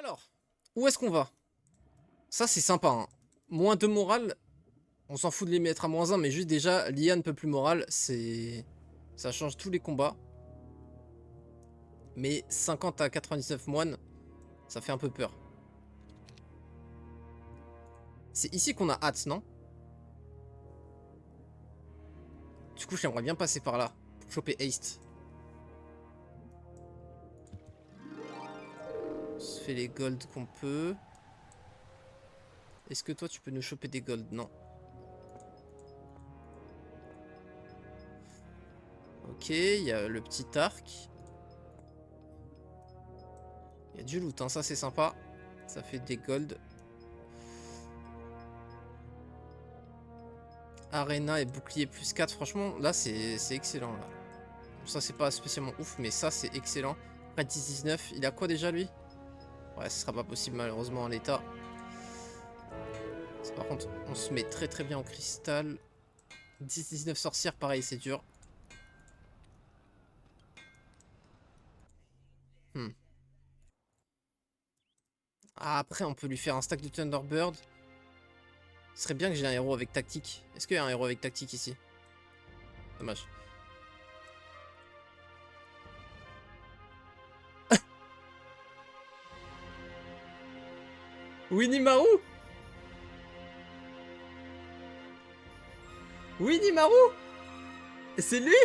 Alors, où est-ce qu'on va? Ça, c'est sympa, hein. Moins 2 morale, on s'en fout de les mettre à -1, mais juste déjà, l'IA ne peut plus morale, c'est... Ça change tous les combats. Mais 50 à 99 moines, ça fait un peu peur. C'est ici qu'on a hâte, non? Du coup, j'aimerais bien passer par là, pour choper Haste. On se fait les golds qu'on peut. Est-ce que toi, tu peux nous choper des golds? Non. Ok, il y a le petit arc. Il y a du loot, hein, ça c'est sympa. Ça fait des golds. Arena et bouclier plus 4, franchement, là c'est excellent. Là. Ça c'est pas spécialement ouf, mais ça c'est excellent. Après 10-19, il a quoi déjà lui? Ouais, ce sera pas possible malheureusement en l'état. Par contre, on se met très très bien en cristal. 10-19 sorcières, pareil, c'est dur. Ah, après, on peut lui faire un stack de Thunderbird. Ce serait bien que j'ai un héros avec tactique. Est-ce qu'il y a un héros avec tactique ici? Dommage. Winnie Maru? Winnie Maru? C'est lui?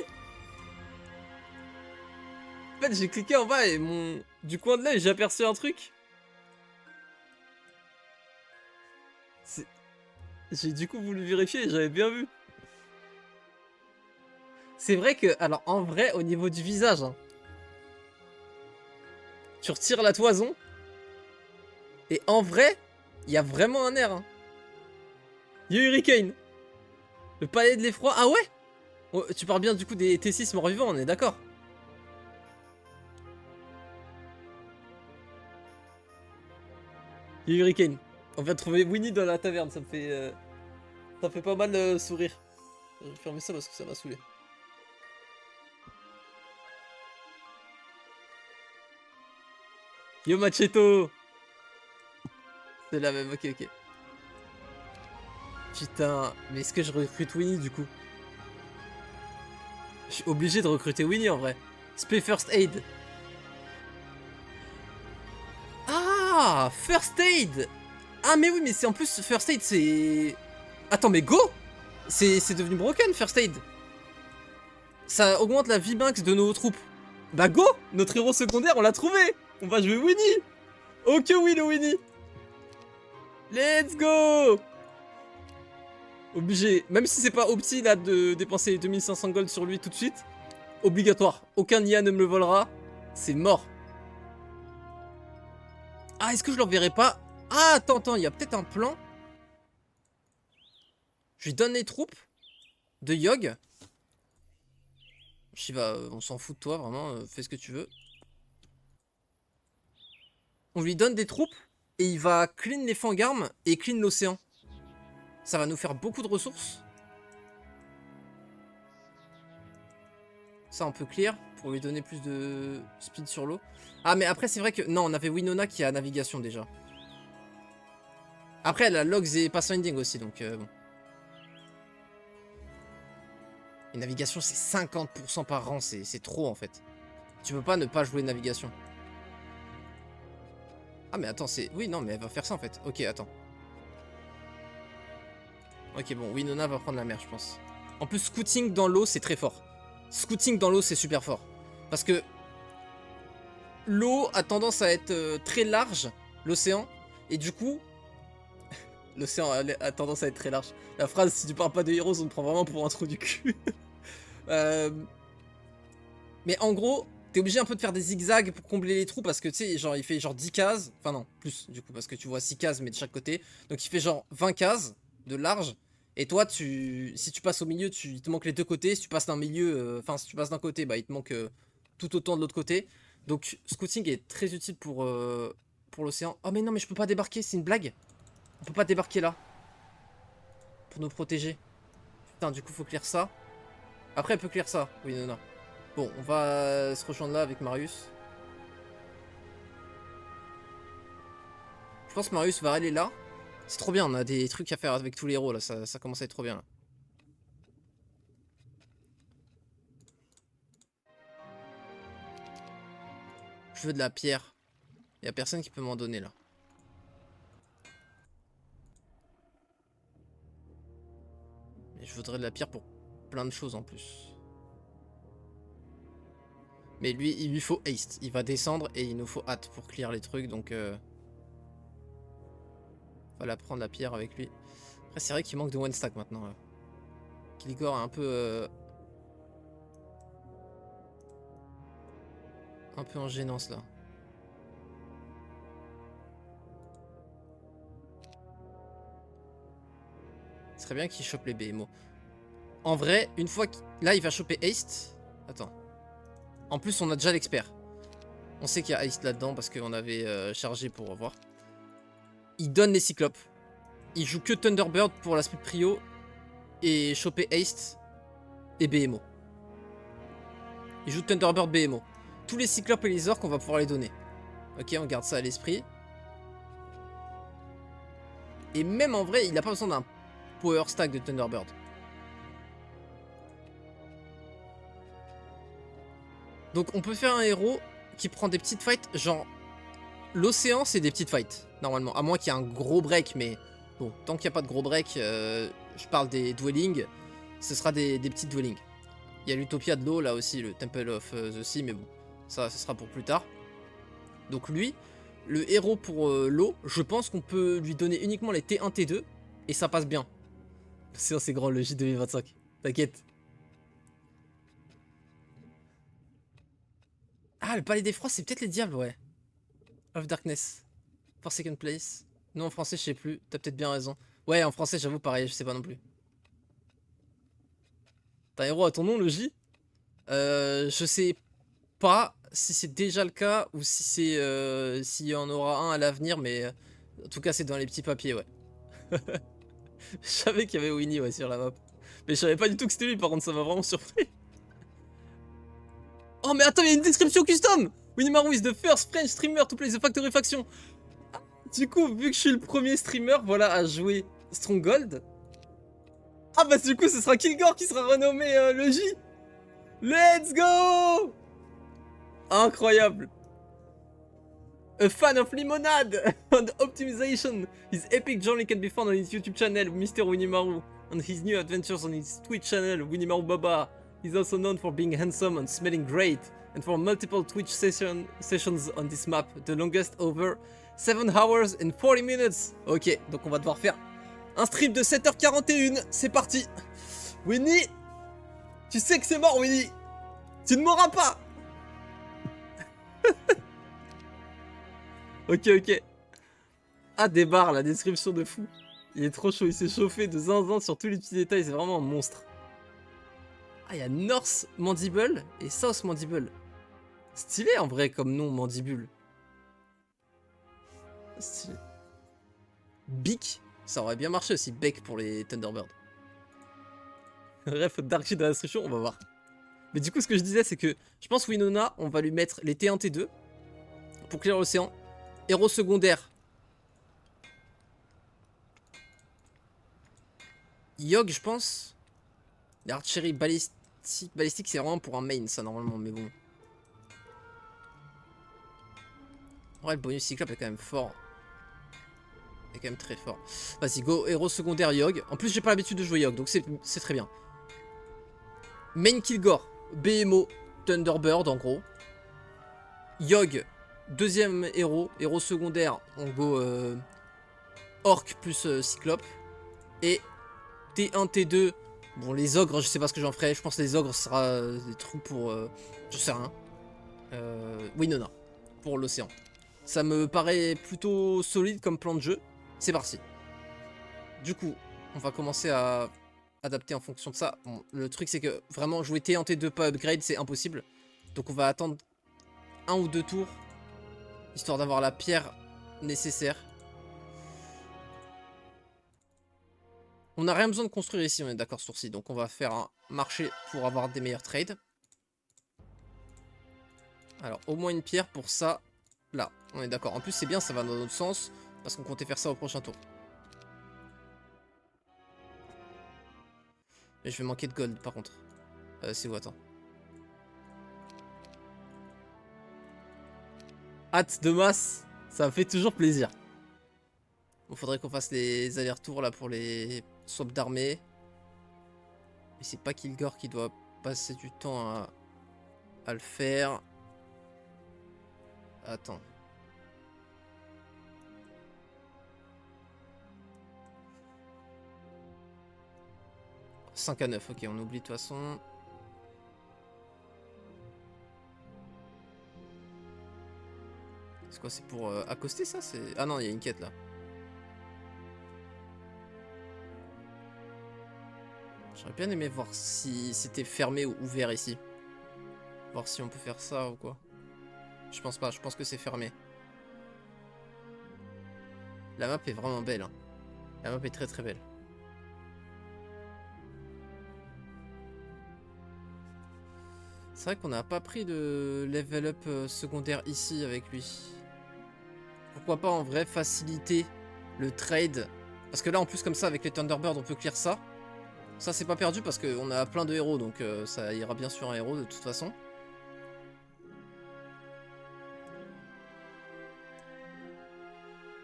En fait, j'ai cliqué en bas et mon... Du coin de l'œil, j'ai aperçu un truc. J'ai du coup voulu vérifier et j'avais bien vu. C'est vrai que... Alors, en vrai, au niveau du visage... Hein, tu retires la toison. Et en vrai, il y a vraiment un air. Hein. Il y a Hurricane. Le palais de l'effroi. Ah ouais? Oh, tu parles bien du coup des T6 morts-vivants, on est d'accord? Il y a Hurricane. On vient de trouver Winnie dans la taverne, ça me fait pas mal sourire. Je vais fermer ça parce que ça m'a saoulé. Yo Macheto! C'est la même, ok ok. Putain, mais est-ce que je recrute Winnie du coup? Je suis obligé de recruter Winnie en vrai. Spray First Aid. Ah, First Aid! Ah mais oui, mais c'est en plus First Aid, c'est... Attends, mais go! C'est devenu broken, First Aid. Ça augmente la vie max de nos troupes. Bah go! Notre héros secondaire, on l'a trouvé! On va jouer Winnie! Oh que oui, le Winnie! Let's go! Obligé, même si c'est pas opti là de dépenser 2500 gold sur lui tout de suite, obligatoire. Aucun IA ne me le volera, c'est mort. Ah, est-ce que je leur verrai pas? Ah, attends, il y a peut-être un plan. Je lui donne les troupes de Yogg. Shiva, on s'en fout de toi, vraiment, fais ce que tu veux. On lui donne des troupes et il va clean les fangarmes et clean l'océan. Ça va nous faire beaucoup de ressources. Ça, on peut clear pour lui donner plus de speed sur l'eau. Ah, mais après, c'est vrai que... Non, on avait Winona qui a navigation déjà. Après, elle a Logs et Pathfinding aussi, donc bon. Et navigation, c'est 50% par rang, c'est trop en fait. Tu peux pas ne pas jouer navigation. Ah, mais attends, c'est... Oui, non, mais elle va faire ça en fait. Ok, attends. Ok, bon, Winona va prendre la mer, je pense. En plus, scouting dans l'eau, c'est très fort. Scouting dans l'eau, c'est super fort. Parce que l'eau a tendance à être très large, l'océan. Et du coup, l'océan a tendance à être très large. La phrase, si tu parles pas de Heroes, on te prend vraiment pour un trou du cul. Mais en gros, t'es obligé un peu de faire des zigzags pour combler les trous parce que tu sais, genre il fait genre 10 cases. Enfin non, plus du coup, parce que tu vois 6 cases mais de chaque côté. Donc il fait genre 20 cases de large. Et toi, si tu passes au milieu, il te manque les deux côtés. Si tu passes d'un milieu, enfin si tu passes d'un côté, bah il te manque tout autant de l'autre côté. Donc scouting est très utile pour l'océan. Oh mais non, mais je peux pas débarquer, c'est une blague. On peut pas débarquer là. Pour nous protéger. Putain, du coup faut clear ça. Après elle peut clear ça. Oui, non, non. Bon, on va se rejoindre là avec Marius. Je pense que Marius va aller là. C'est trop bien, on a des trucs à faire avec tous les héros là, ça commence à être trop bien là. Je veux de la pierre. Y a personne qui peut m'en donner là. Mais je voudrais de la pierre pour plein de choses en plus. Mais lui, il lui faut haste. Il va descendre et il nous faut hâte pour clear les trucs. Donc, voilà, prendre la pierre avec lui. Après, c'est vrai qu'il manque de one stack maintenant. Là. Kilgore est un peu en gênance là. Ce serait bien qu'il chope les BMO. En vrai, une fois qu'il... Là, il va choper haste. Attends. En plus, on a déjà l'expert. On sait qu'il y a haste là-dedans parce qu'on avait chargé pour voir. Il donne les cyclopes. Il joue que Thunderbird pour la speed prio. Et choper haste et BMO. Il joue Thunderbird BMO. Tous les cyclopes et les orques, on va pouvoir les donner. Ok, on garde ça à l'esprit. Et même en vrai, il n'a pas besoin d'un power stack de Thunderbird. Donc on peut faire un héros qui prend des petites fights, genre l'océan c'est des petites fights normalement, à moins qu'il y ait un gros break, mais bon, tant qu'il n'y a pas de gros break, je parle des dwellings, ce sera des petites dwellings. Il y a l'Utopia de l'eau là aussi, le Temple of the Sea, mais bon, ça ce sera pour plus tard. Donc lui, le héros pour l'eau, je pense qu'on peut lui donner uniquement les T1, T2, et ça passe bien. C'est grand le J 2025, t'inquiète. Ah, le palais des froids, c'est peut-être les diables, ouais. Of Darkness. For second place. Non, en français, je sais plus. T'as peut-être bien raison. Ouais, en français, j'avoue, pareil, je sais pas non plus. T'as un héros à ton nom, le J? Je sais pas si c'est déjà le cas ou si c'est s'il y en aura un à l'avenir, mais en tout cas, c'est dans les petits papiers, ouais. Je savais qu'il y avait Winnie, ouais, sur la map. Mais je savais pas du tout que c'était lui, par contre, ça m'a vraiment surpris. Oh, mais attends, il y a une description custom! Winnie Maru is the first French streamer to play the Factory Faction. Du coup, vu que je suis le premier streamer, voilà, à jouer Stronghold. Ah bah du coup, ce sera Kilgore qui sera renommé le J. Let's go! Incroyable. A fan of Limonade and optimization. His epic journey can be found on his YouTube channel, Mr. Winimaru, and his new adventures on his Twitch channel, Winimaru Baba. He's also known for being handsome and smelling great, and for multiple Twitch sessions on this map, the longest over 7 hours and 40 minutes. Ok, donc on va devoir faire un stream de 7h41, c'est parti. Winnie, tu sais que c'est mort, Winnie. Tu ne mourras pas. Ok, ok. Ah, débarre, la description de fou. Il est trop chaud, il s'est chauffé de zinzin sur tous les petits détails, c'est vraiment un monstre. Ah, il y a North Mandible et South Mandible. Stylé en vrai comme nom, Mandibule. Stylé. Beak, ça aurait bien marché aussi, Beck pour les Thunderbirds. Bref, Dark Shade dans la description, on va voir. Mais du coup, ce que je disais, c'est que je pense Winona, on va lui mettre les T1, T2 pour clear l'océan. Héros secondaire. Yogg, je pense. L'archerie balistique, c'est vraiment pour un main, ça, normalement, mais bon. Ouais, le bonus cyclope est quand même fort. Il est quand même très fort. Vas-y, go, héros secondaire Yogg. En plus, j'ai pas l'habitude de jouer Yogg, donc c'est très bien. Main Kilgore, BMO, Thunderbird, en gros. Yogg, deuxième héros. Héros secondaire, on go Orc plus Cyclope. Et T1, T2. Bon, les ogres, je sais pas ce que j'en ferai. Je pense que les ogres, ce sera des trucs pour... je sais rien. Winona, pour l'océan. Ça me paraît plutôt solide comme plan de jeu. C'est parti. Du coup, on va commencer à adapter en fonction de ça. Bon, le truc, c'est que vraiment, jouer T1, T2 pas upgrade, c'est impossible. Donc on va attendre 1 ou 2 tours. Histoire d'avoir la pierre nécessaire. On n'a rien besoin de construire ici, on est d'accord sur ci. Donc on va faire un marché pour avoir des meilleurs trades. Alors au moins une pierre pour ça. Là, on est d'accord. En plus c'est bien, ça va dans notre sens. Parce qu'on comptait faire ça au prochain tour. Mais je vais manquer de gold par contre. C'est où, attends. Hâte de masse, ça me fait toujours plaisir. Bon, faudrait qu'on fasse les allers-retours là pour les swaps d'armée. Mais c'est pas Kilgore qui doit passer du temps à le faire. Attends. « 5 à 9, ok, on oublie de toute façon. C'est quoi, c'est pour accoster ça? Ah non, il y a une quête là. J'aurais bien aimé voir si c'était fermé ou ouvert ici. Voir si on peut faire ça ou quoi. Je pense pas, je pense que c'est fermé. La map est vraiment belle. Hein. La map est très très belle. C'est vrai qu'on n'a pas pris de level up secondaire ici avec lui. Pourquoi pas en vrai faciliter le trade. Parce que là en plus comme ça avec les Thunderbirds on peut clear ça. Ça c'est pas perdu parce qu'on a plein de héros donc ça ira bien sur un héros de toute façon.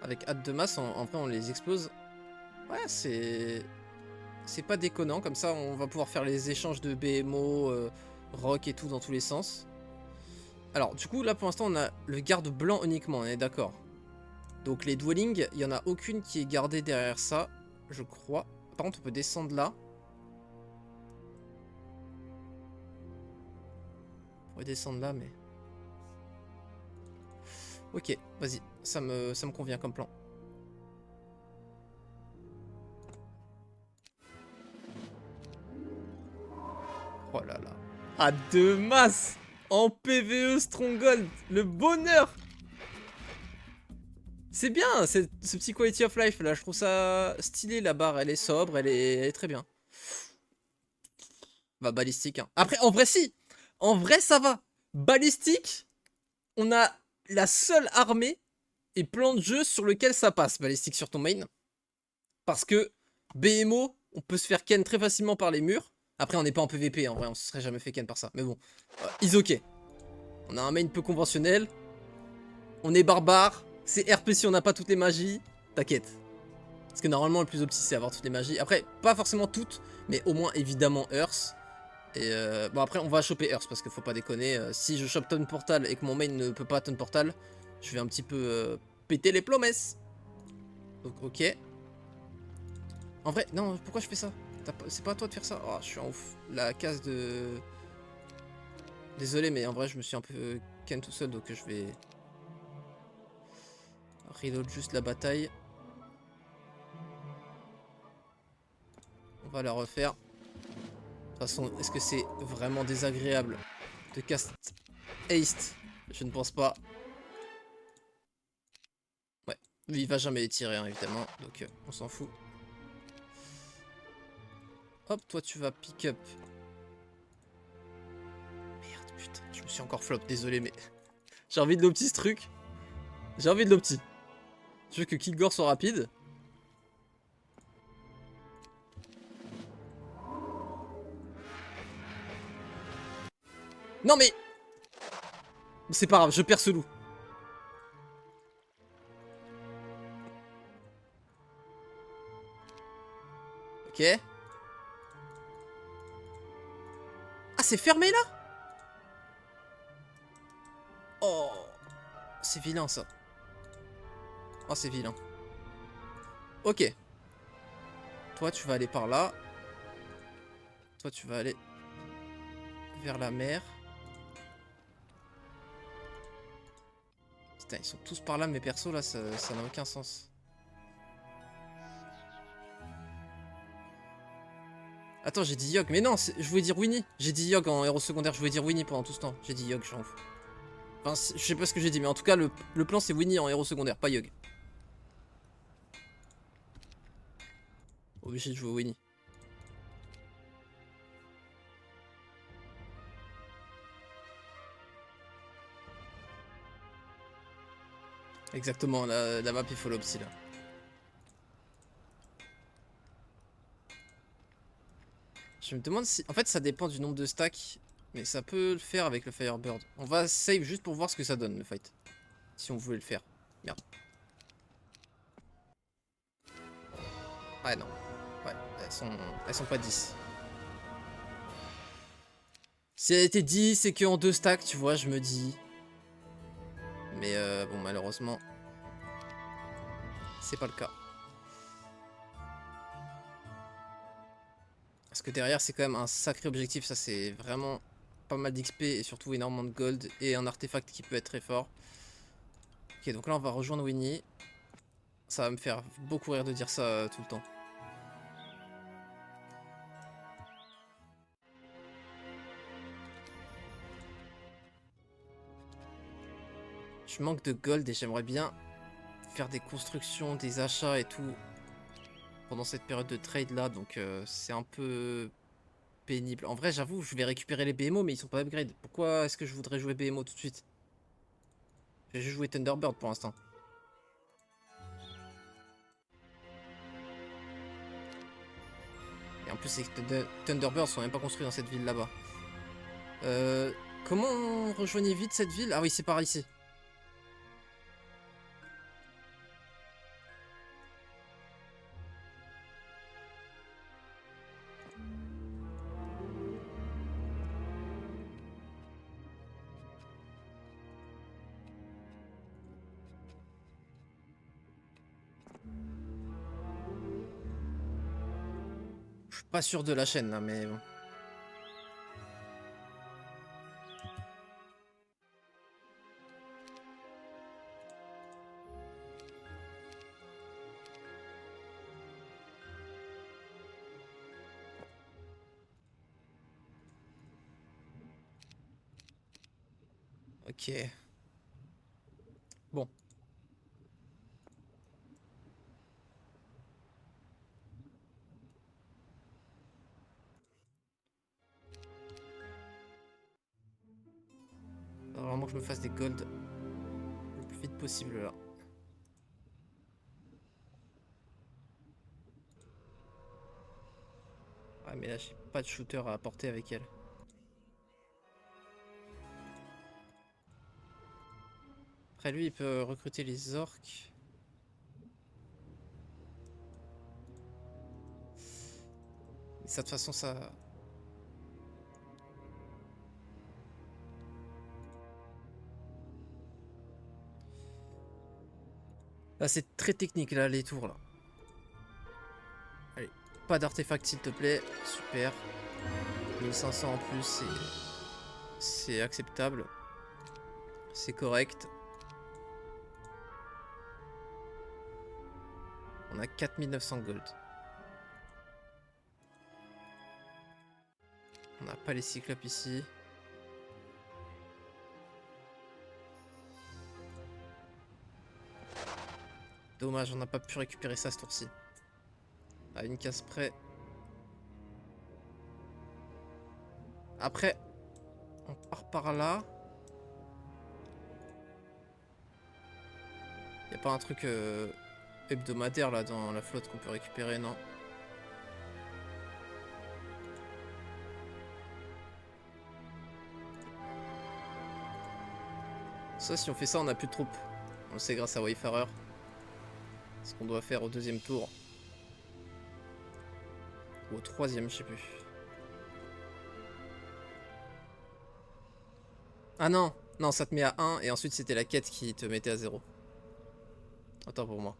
Avec hâte de masse en vrai on les explose. Ouais c'est pas déconnant comme ça on va pouvoir faire les échanges de BMO, rock et tout dans tous les sens. Alors du coup là pour l'instant on a le garde blanc uniquement on est d'accord. Donc les dwellings il n'y en a aucune qui est gardée derrière ça je crois. Par contre on peut descendre là. On va descendre là, mais... Ok, vas-y. Ça me convient comme plan. Oh là là. À deux masses en PvE Stronghold. Le bonheur. C'est bien, ce petit quality of life là. Je trouve ça stylé, la barre. Elle est sobre, elle est très bien. Va balistique. Hein. Après, en vrai, si. En vrai, ça va. Balistique, on a la seule armée et plan de jeu sur lequel ça passe. Balistique sur ton main. Parce que BMO, on peut se faire ken très facilement par les murs. Après, on n'est pas en PVP, en vrai, on se serait jamais fait ken par ça. Mais bon, is ok. On a un main peu conventionnel. On est barbare. C'est RP si on n'a pas toutes les magies. T'inquiète. Parce que normalement, le plus opti, c'est avoir toutes les magies. Après, pas forcément toutes, mais au moins, évidemment, Earth. Et bon, après, on va choper Earth, parce qu'il faut pas déconner. Si je chope Ton Portal et que mon main ne peut pas Ton Portal, je vais un petit peu péter les promesses. Donc, ok. En vrai, non, pourquoi je fais ça? C'est pas à toi de faire ça. Oh, je suis en ouf. La case de... Désolé, mais en vrai, je me suis un peu ken tout seul, donc je vais... reload juste la bataille. On va la refaire. De toute façon, est-ce que c'est vraiment désagréable de cast haste? Je ne pense pas. Ouais, il va jamais les tirer, hein, évidemment, donc on s'en fout. Hop, toi tu vas pick up. Merde, putain, je me suis encore flop, désolé, mais... J'ai envie de l'opti ce truc. J'ai envie de l'opti. Je veux que Kilgore soit rapide. Non mais... C'est pas grave, je perds ce loup. Ok. Ah, c'est fermé là? Oh. C'est vilain ça. Oh, c'est vilain. Ok. Toi, tu vas aller par là. Toi, tu vas aller vers la mer. Putain, ils sont tous par là, mes persos là, ça n'a aucun sens. Attends, j'ai dit Yogg, mais non, je voulais dire Winnie. J'ai dit Yogg en héros secondaire, je voulais dire Winnie pendant tout ce temps. J'ai dit Yogg, je m'en fous. Enfin, je sais pas ce que j'ai dit, mais en tout cas, le plan c'est Winnie en héros secondaire, pas Yogg. Obligé de jouer Winnie. Exactement, la map il faut l'opti là. Je me demande si... En fait ça dépend du nombre de stacks. Mais ça peut le faire avec le Firebird. On va save juste pour voir ce que ça donne le fight. Si on voulait le faire. Merde. Ouais non. Ouais, elles sont pas 10. Si elle était 10 c'est qu'en 2 stacks, tu vois, je me dis. Mais bon, malheureusement, c'est pas le cas. Parce que derrière, c'est quand même un sacré objectif. Ça, c'est vraiment pas mal d'XP et surtout énormément de gold et un artefact qui peut être très fort. Ok, donc là, on va rejoindre Winnie. Ça va me faire beaucoup rire de dire ça tout le temps. Je manque de gold et j'aimerais bien faire des constructions, des achats et tout pendant cette période de trade là. Donc c'est un peu pénible. En vrai, j'avoue, je vais récupérer les BMO mais ils sont pas upgrade. Pourquoi est-ce que je voudrais jouer BMO tout de suite? Je vais juste jouer Thunderbird pour l'instant. Et en plus, les Thunderbirds sont même pas construits dans cette ville là-bas. Comment on rejoignait vite cette ville? Ah oui, c'est par ici. Je suis pas sûr de la chaîne là, mais bon. Ok. Bon. Faut vraiment que je me fasse des gold le plus vite possible là. Ouais, mais là, j'ai pas de shooter à apporter avec elle. Après, lui, il peut recruter les orques. Mais ça, de toute façon, ça... Là, c'est très technique, là, les tours, là. Allez, pas d'artefact, s'il te plaît. Super. 1500 en plus, c'est acceptable. C'est correct. On a 4900 gold. On n'a pas les cyclopes ici. Dommage, on n'a pas pu récupérer ça ce tour-ci. À une case près. Après, on part par là. Y a pas un truc hebdomadaire là dans la flotte qu'on peut récupérer, non? Ça, si on fait ça, on n'a plus de troupes. On le sait grâce à Wayfarer. Ce qu'on doit faire au deuxième tour. Ou au troisième, je sais plus. Ah non, non, ça te met à 1 et ensuite c'était la quête qui te mettait à 0. Attends pour moi.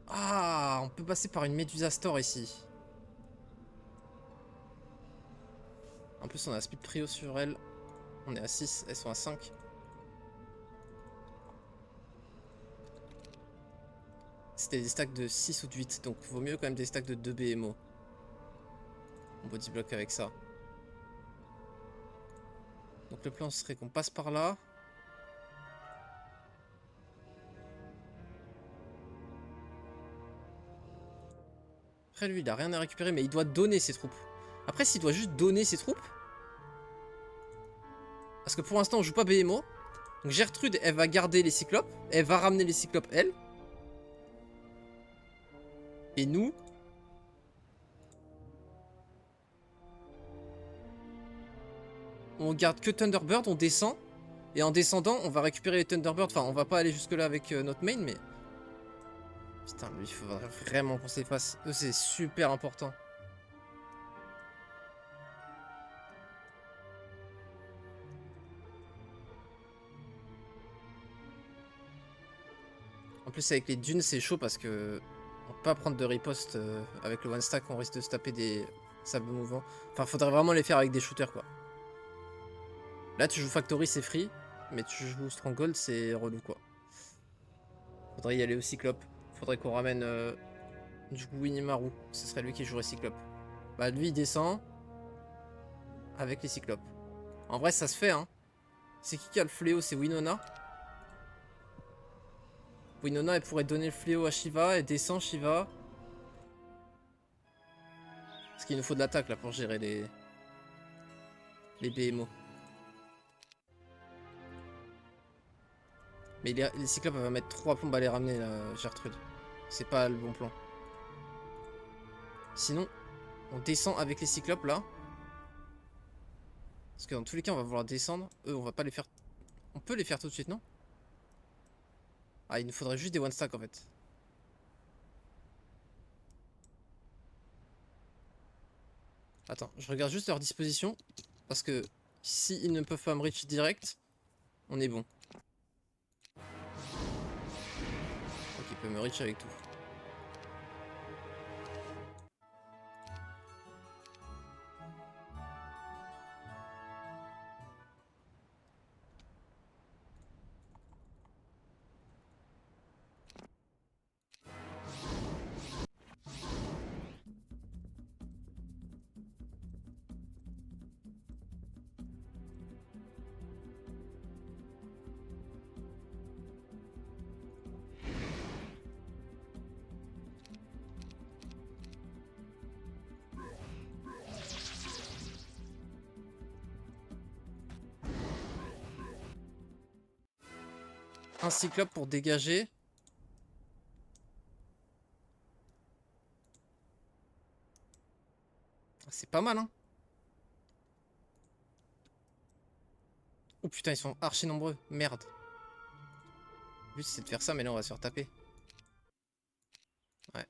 Ah, on peut passer par une Medusa Store ici. En plus, on a speed prio sur elle. On est à 6, elles sont à 5. C'était des stacks de 6 ou de 8, donc vaut mieux quand même des stacks de 2 BMO. On body block avec ça. Donc le plan serait qu'on passe par là. Après lui, il a rien à récupérer, mais il doit donner ses troupes. Après, s'il doit juste donner ses troupes... Parce que pour l'instant, on joue pas BMO. Donc Gertrude, elle va garder les cyclopes. Elle va ramener les cyclopes, elle. Et nous... on garde que Thunderbird, on descend. Et en descendant, on va récupérer les Thunderbirds. Enfin, on va pas aller jusque là avec notre main, mais... putain, lui, il faudrait vraiment qu'on s'efface. Eux, c'est super important. En plus, avec les dunes, c'est chaud parce que... on peut pas prendre de riposte avec le one stack, on risque de se taper des sables mouvants. Enfin, faudrait vraiment les faire avec des shooters, quoi. Là, tu joues Factory, c'est free. Mais tu joues Stronghold, c'est relou, quoi. Faudrait y aller au Cyclope. Faudrait qu'on ramène du coup Winimaru. Ce serait lui qui jouerait Cyclope. Bah, lui, il descend avec les Cyclopes. En vrai, ça se fait, hein. C'est qui a le fléau? C'est Winona. Winona, elle pourrait donner le fléau à Shiva. Elle descend Shiva. Parce qu'il nous faut de l'attaque, là, pour gérer les BMO. Mais les Cyclopes, elle va mettre 3 plombes à les ramener, là, Gertrude. C'est pas le bon plan. Sinon, on descend avec les Cyclopes, là. Parce que dans tous les cas, on va vouloir descendre. Eux, on va pas les faire... on peut les faire tout de suite, non? Ah, il nous faudrait juste des one stack, en fait. Attends, je regarde juste leur disposition. Parce que si ils ne peuvent pas me reach direct, on est bon. Donc il peut me reach avec tout. Un cyclope pour dégager. C'est pas mal, hein. Oh putain, ils sont archi nombreux. Merde. Le but c'est de faire ça, mais là on va se faire taper. Ouais.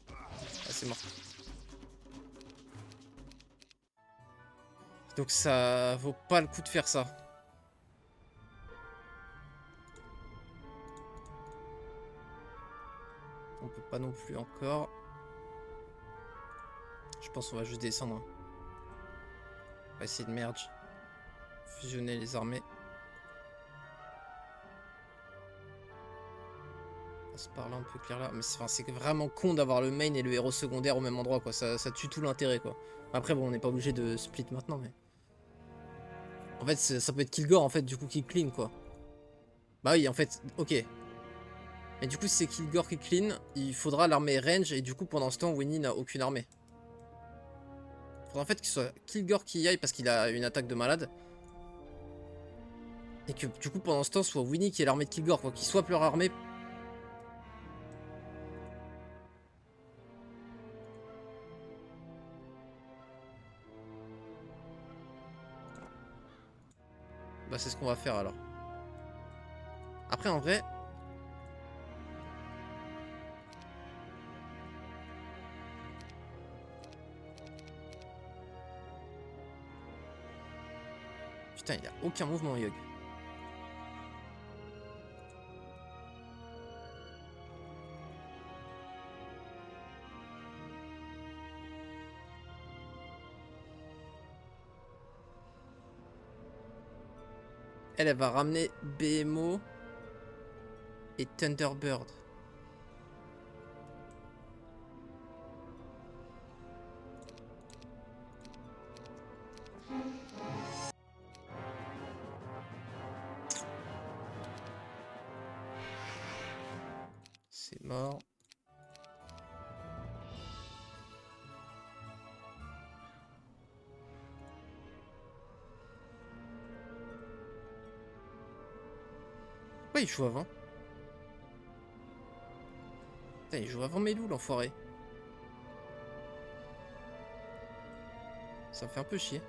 Ah, c'est mort. Donc ça vaut pas le coup de faire ça. On peut pas non plus encore. Je pense qu'on va juste descendre, hein. On va essayer de merge. Fusionner les armées. On passe par là, on peut clair là. Mais c'est vraiment con d'avoir le main et le héros secondaire au même endroit, quoi. Ça tue tout l'intérêt, quoi. Après, bon, on n'est pas obligé de split maintenant, mais... en fait, ça peut être Kilgore, en fait, du coup, qui clean, quoi. Bah oui, en fait, ok. Mais du coup, si c'est Kilgore qui clean, il faudra l'armée range, et du coup, pendant ce temps, Winnie n'a aucune armée. Faudra en fait que ce soit Kilgore qui y aille, parce qu'il a une attaque de malade. Et que, du coup, pendant ce temps, soit Winnie qui est l'armée de Kilgore, quoi. Qu'ils swap leur armée. Bah, c'est ce qu'on va faire, alors. Après, en vrai... putain, il a aucun mouvement, Yogg. Elle va ramener BMO et Thunderbird. C'est mort. Pourquoi il joue avant? Putain, il joue avant mes loups, l'enfoiré. Ça me fait un peu chier.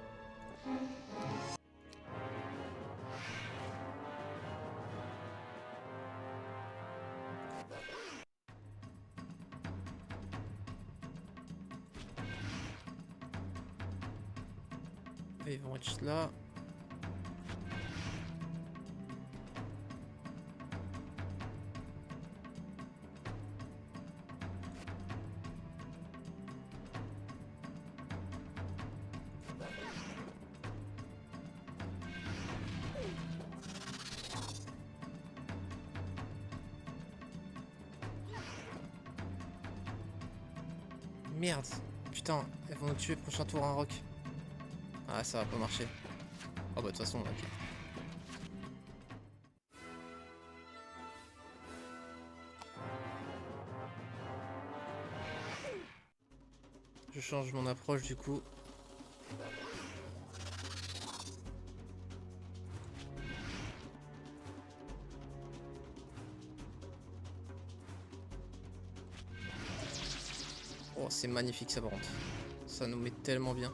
Ils vont être là. Merde. Putain, elles vont nous tuer prochain tour un rock. Ah, ça va pas marcher. Oh bah de toute façon, ok. Je change mon approche du coup. Oh, c'est magnifique ça par contre. Ça nous met tellement bien.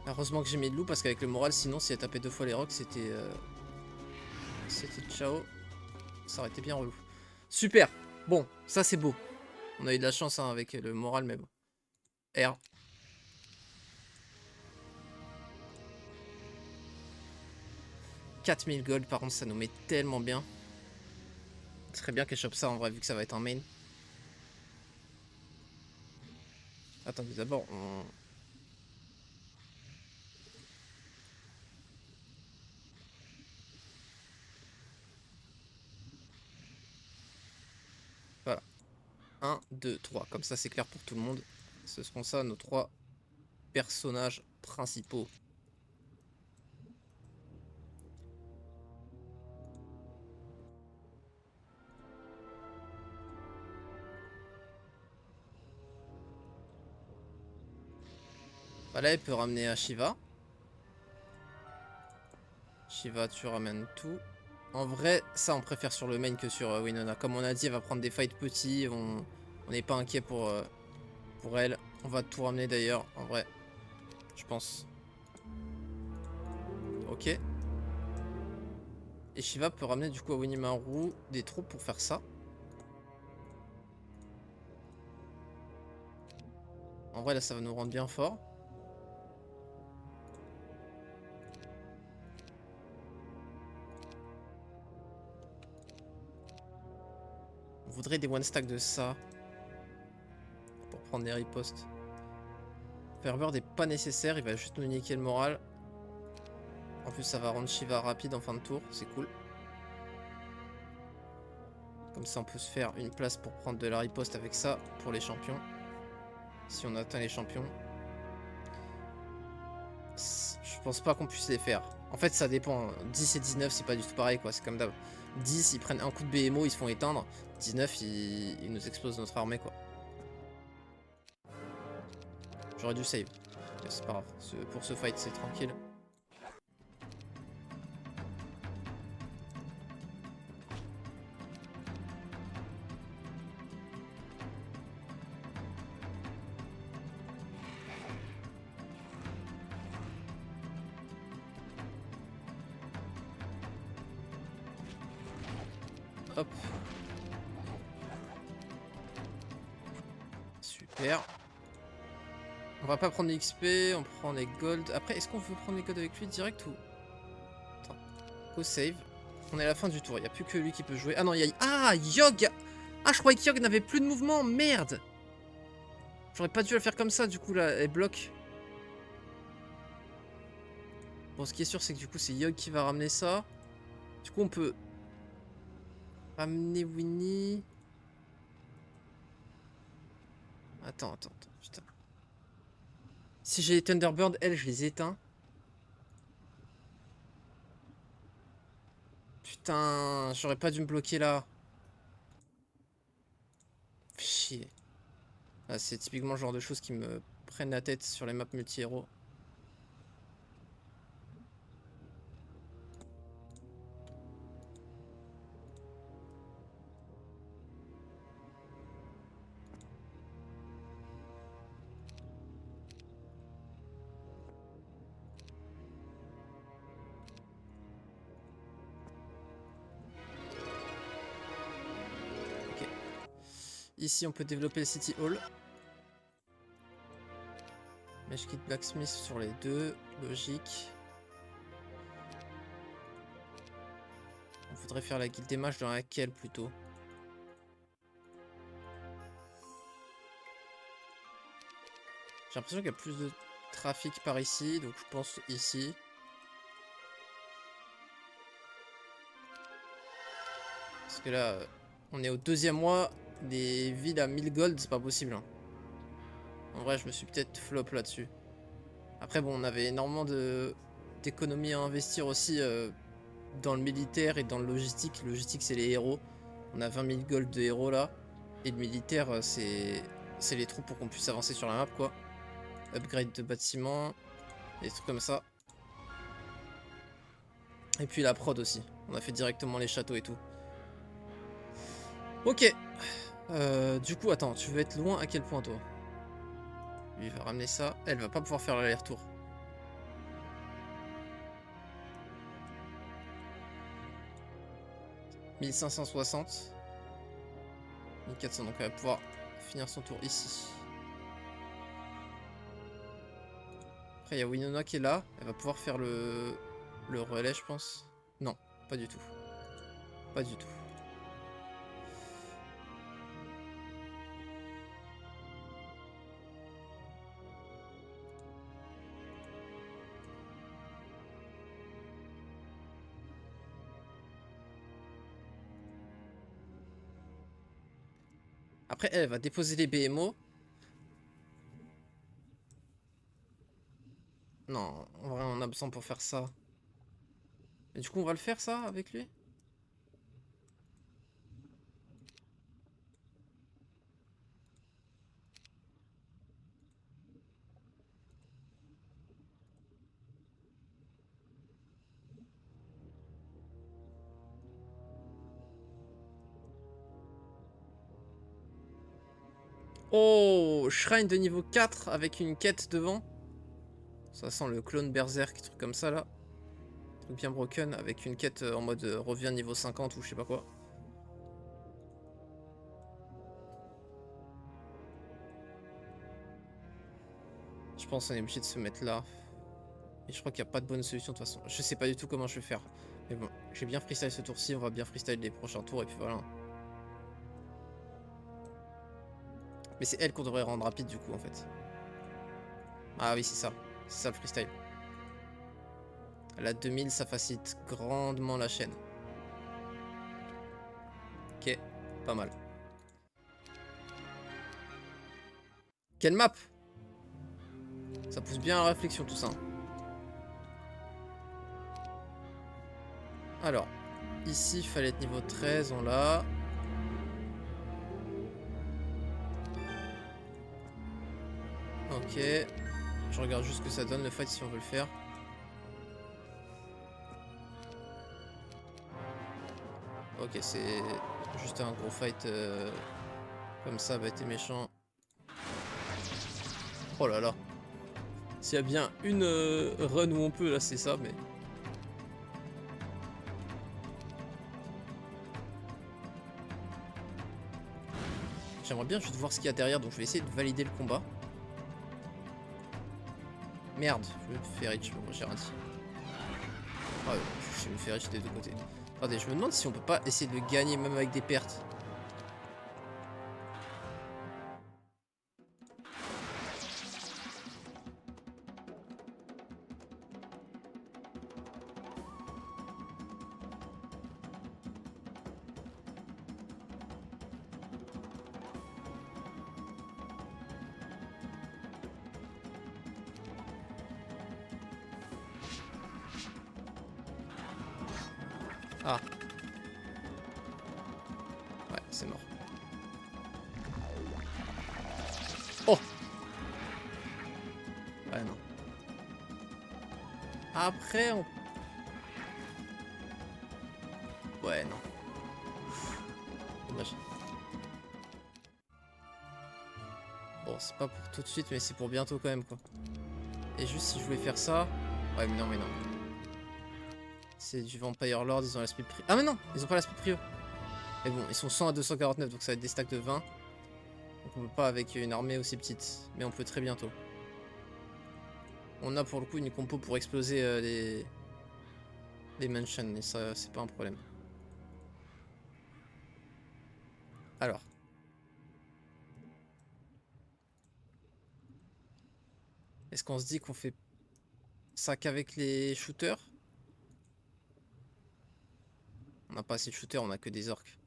Heureusement que j'ai mis de loup parce qu'avec le moral, sinon si elle tapait 2 fois les rocks, c'était ciao. Ça aurait été bien relou. Super. Bon, ça c'est beau. On a eu de la chance hein, avec le moral, mais bon. R. « 4000 gold, par contre, ça nous met tellement bien. Ce serait bien qu'elle chope ça en vrai, vu que ça va être un main. Attendez, d'abord, on... Voilà. 1, 2, 3. Comme ça, c'est clair pour tout le monde. Ce seront ça nos 3 personnages principaux. Là, elle peut ramener à Shiva. Shiva, tu ramènes tout. En vrai, ça, on préfère sur le main que sur Winona. Comme on a dit, elle va prendre des fights petits. On n'est pas inquiet pour elle. On va tout ramener d'ailleurs, en vrai. Je pense. Ok. Et Shiva peut ramener du coup à Winnimaru des troupes pour faire ça. En vrai, là, ça va nous rendre bien fort. On voudrait des one stack de ça. Pour prendre des ripostes. Firebird n'est pas nécessaire, il va juste nous niquer le moral. En plus, ça va rendre Shiva rapide en fin de tour, c'est cool. Comme ça, on peut se faire une place pour prendre de la riposte avec ça pour les champions. Si on atteint les champions. Je pense pas qu'on puisse les faire. En fait, ça dépend. 10 et 19, c'est pas du tout pareil, quoi. C'est comme d'hab. 10, ils prennent un coup de BMO, ils se font éteindre. 19, ils nous explosent notre armée, quoi. J'aurais dû save. C'est pas grave. Pour ce fight, c'est tranquille. Hop. Super. On va pas prendre les XP, on prend les gold. Après, est-ce qu'on veut prendre les gold avec lui direct ou... Attends. Go save. On est à la fin du tour, il n'y a plus que lui qui peut jouer. Ah non, il y a... Ah, Yogg. Ah, je croyais que Yogg n'avait plus de mouvement, merde. J'aurais pas dû la faire comme ça, du coup, là, elle bloque. Bon, ce qui est sûr, c'est que du coup, c'est Yogg qui va ramener ça. Du coup, on peut... Ramener Winnie... Attends, putain. Si j'ai les Thunderbird, elles, je les éteins. Putain, j'aurais pas dû me bloquer là. Chier. Ah, c'est typiquement le genre de choses qui me prennent la tête sur les maps multi-héros. Ok. Ici, on peut développer le City Hall. Mage Kit Blacksmith sur les deux. Logique. On voudrait faire la guilde des mages dans laquelle plutôt? J'ai l'impression qu'il y a plus de trafic par ici, donc je pense ici. Parce que là, on est au 2e mois, des villes à 1000 gold, c'est pas possible. Hein. En vrai, je me suis peut-être flop là-dessus. Après, bon, on avait énormément d'économies à investir aussi dans le militaire et dans le logistique. Le logistique, c'est les héros. On a 20 000 gold de héros là. Et le militaire, c'est les troupes pour qu'on puisse avancer sur la map, quoi. Upgrade de bâtiments, des trucs comme ça. Et puis la prod aussi. On a fait directement les châteaux et tout. Ok. Du coup, attends, tu veux être loin à quel point, toi? Lui, il va ramener ça. Elle va pas pouvoir faire l'aller-retour. « 1560. 1400, donc elle va pouvoir finir son tour ici. Après, il y a Winona qui est là. Elle va pouvoir faire le relais, je pense. Non, pas du tout. Pas du tout. Après, elle va déposer les BMO. Non, en vrai, on a besoin pour faire ça. Et du coup, on va le faire, ça, avec lui? Oh, shrine de niveau 4 avec une quête devant. Ça sent le clone berserk, truc comme ça, là. Truc bien broken, avec une quête en mode revient niveau 50 ou je sais pas quoi. Je pense qu'on est obligé de se mettre là. Et je crois qu'il n'y a pas de bonne solution de toute façon. Je sais pas du tout comment je vais faire. Mais bon, j'ai bien freestyle ce tour-ci, on va bien freestyle les prochains tours et puis voilà. Mais c'est elle qu'on devrait rendre rapide du coup en fait. Ah oui, c'est ça. C'est ça le freestyle. La 2000, ça facilite grandement la chaîne. Ok, pas mal. Quelle map? Ça pousse bien à la réflexion tout ça. Alors, ici, il fallait être niveau 13, on l'a. Ok. Je regarde juste ce que ça donne le fight si on veut le faire. Ok, c'est juste un gros fight comme ça, bête et méchant. Oh là là. S'il y a bien une run où on peut, là, c'est ça, mais... J'aimerais bien juste voir ce qu'il y a derrière, donc je vais essayer de valider le combat. Merde, je me fais rich, j'ai rien dit. Ah ouais, je me fais rich des deux côtés. Attendez, je me demande si on peut pas essayer de gagner même avec des pertes. Ah. Ouais, c'est mort. Oh. Ouais, non. Après, on... Ouais, non. Dommage. Bon, c'est pas pour tout de suite, mais c'est pour bientôt quand même, quoi. Et juste si je voulais faire ça... Ouais, mais non, mais non. C'est du Vampire Lord, ils ont l'aspect prio. Ah mais non, ils ont pas l'aspect prio. Mais bon, ils sont 100 à 249, donc ça va être des stacks de 20. Donc on peut pas avec une armée aussi petite. Mais on peut très bientôt. On a pour le coup une compo pour exploser les mansions, et ça, c'est pas un problème. Alors. Est-ce qu'on se dit qu'on fait ça qu'avec les shooters? On n'a pas assez de shooters, on a que des orques.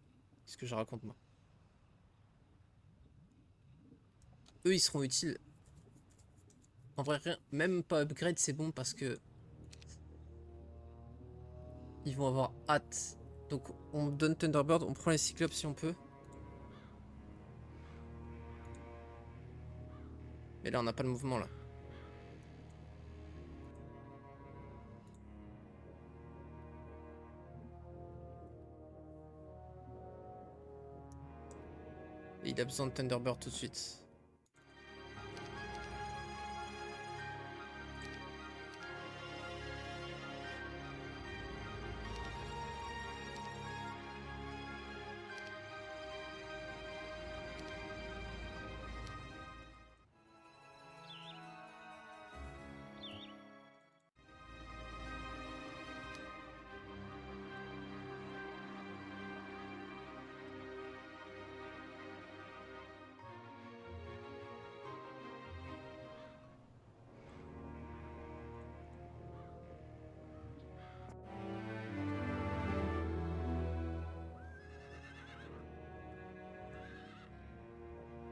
Qu'est-ce que je raconte moi? Eux, ils seront utiles. En vrai, même pas upgrade, c'est bon parce que ils vont avoir hâte. Donc, on donne Thunderbird, on prend les Cyclopes si on peut. Mais là, on n'a pas le mouvement là. Et il a besoin de Thunderbird tout de suite.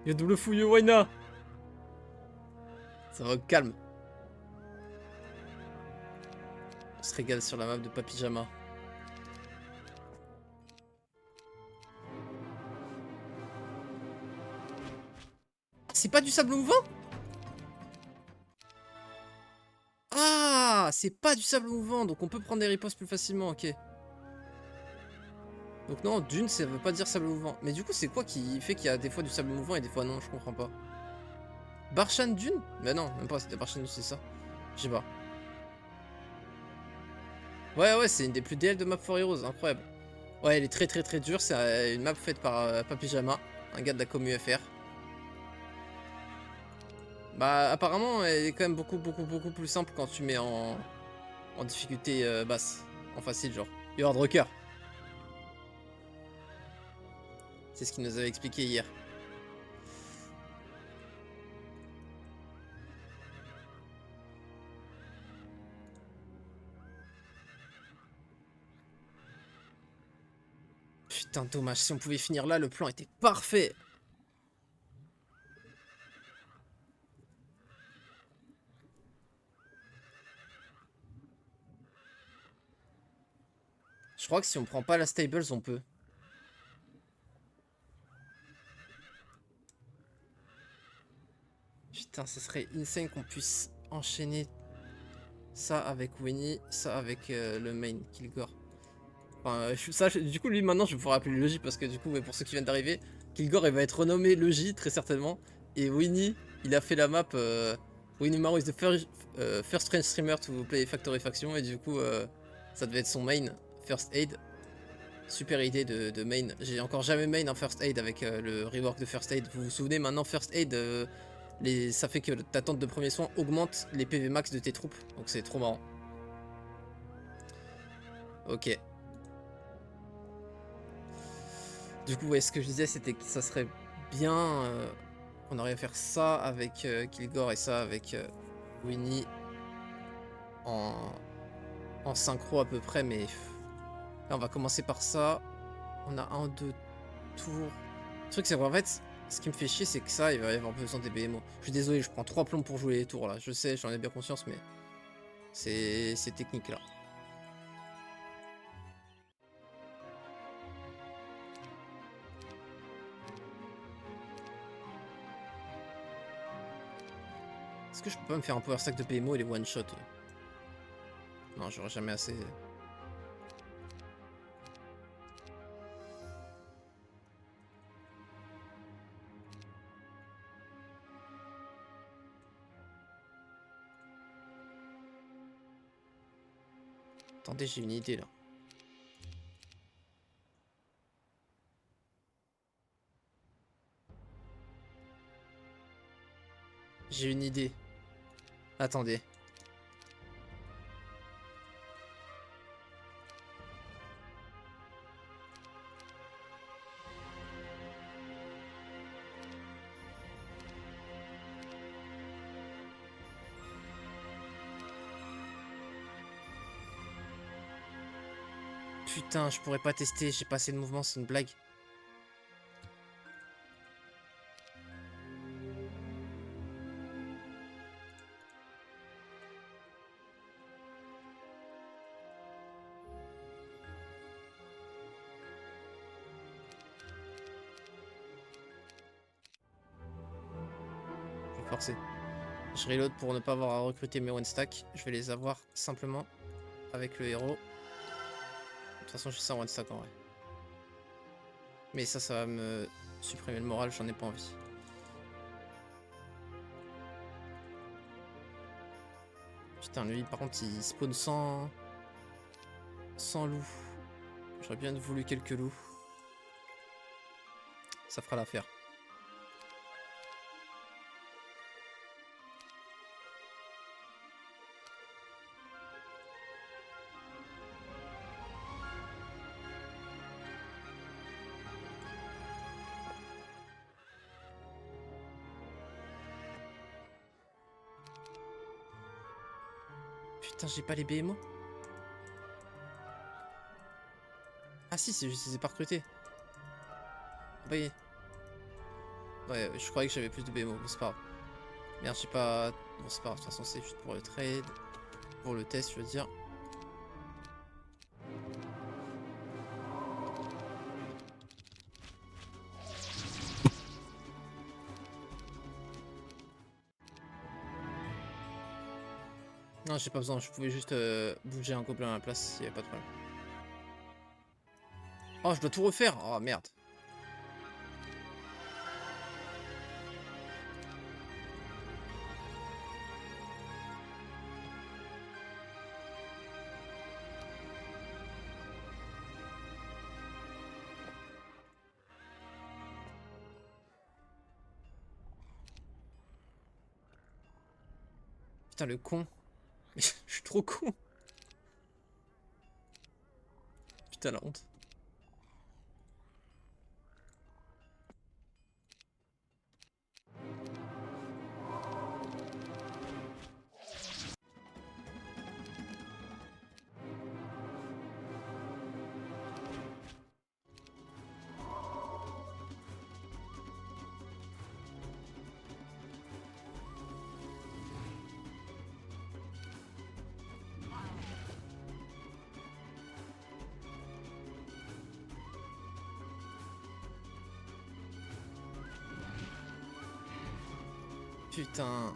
Il y a double fouille, Waina. Ça va au calme. On se régale sur la map de Papyjama. C'est pas du sable mouvant? Ah, c'est pas du sable mouvant, donc on peut prendre des ripostes plus facilement, ok. Donc non, dune, ça veut pas dire sable mouvant. Mais du coup, c'est quoi qui fait qu'il y a des fois du sable mouvant et des fois non? Je comprends pas. Barshan dune? Mais non, même pas, c'était Barshan, c'est ça. Je sais pas. Ouais, ouais, c'est une des plus DL de Map for Heroes, incroyable. Ouais, elle est très très très dure, c'est une map faite par Papyjama, un gars de la commu FR. Bah apparemment, elle est quand même beaucoup plus simple quand tu mets en difficulté basse, en facile genre. Et hard rocker. C'est ce qu'il nous avait expliqué hier. Putain, dommage, si on pouvait finir là, le plan était parfait. Je crois que si on prend pas la stables, on peut. Putain, ce serait insane qu'on puisse enchaîner ça avec Winnie, ça avec le main, Kilgore. Enfin, du coup, lui, maintenant, je vais pouvoir appeler Logi parce que du coup, pour ceux qui viennent d'arriver, Kilgore, il va être renommé Logi, très certainement. Et Winnie, il a fait la map Winnie Maru is the first French streamer to play Factory Faction. Et du coup, ça devait être son main, First Aid. Super idée de main. J'ai encore jamais main en First Aid avec le rework de First Aid. Vous vous souvenez, maintenant, First Aid, ça fait que ta tente de premiers soins augmente les PV max de tes troupes. Donc c'est trop marrant. Ok. Du coup, ouais, ce que je disais, c'était que ça serait bien. On aurait à faire ça avec Kilgore et ça avec Winnie en synchro à peu près. Mais là, on va commencer par ça. On a un, deux tours. Le truc, c'est qu'en fait, ce qui me fait chier, c'est que ça, il va y avoir besoin des BMO. Je suis désolé, je prends 3 plombs pour jouer les tours là. Je sais, j'en ai bien conscience, mais c'est technique là. Est-ce que je peux pas me faire un power stack de PMO et les one shot? Non, j'aurais jamais assez. Attendez, j'ai une idée là. J'ai une idée. Attendez. Putain, je pourrais pas tester, j'ai pas assez de mouvement, c'est une blague. Je vais forcer. Je reload pour ne pas avoir à recruter mes one stack. Je vais les avoir simplement avec le héros. De toute façon, je suis ça en one stack en vrai. Mais ça va me supprimer le moral, j'en ai pas envie. Putain, lui, par contre, il spawn sans loup. J'aurais bien voulu quelques loups. Ça fera l'affaire. Putain, j'ai pas les BMO. Ah si, je les ai pas recrutés. Ah, oui. Ouais, je croyais que j'avais plus de BMO, mais c'est pas grave. Merde, j'ai pas... Bon, c'est pas grave, de toute façon, c'est juste pour le trade. Pour le test, je veux dire. Non, j'ai pas besoin, je pouvais juste bouger un gobelin à la place, il y avait pas de problème. Oh, je dois tout refaire. Oh, merde. Putain, le con. Je suis trop con. Putain, la honte. Putain.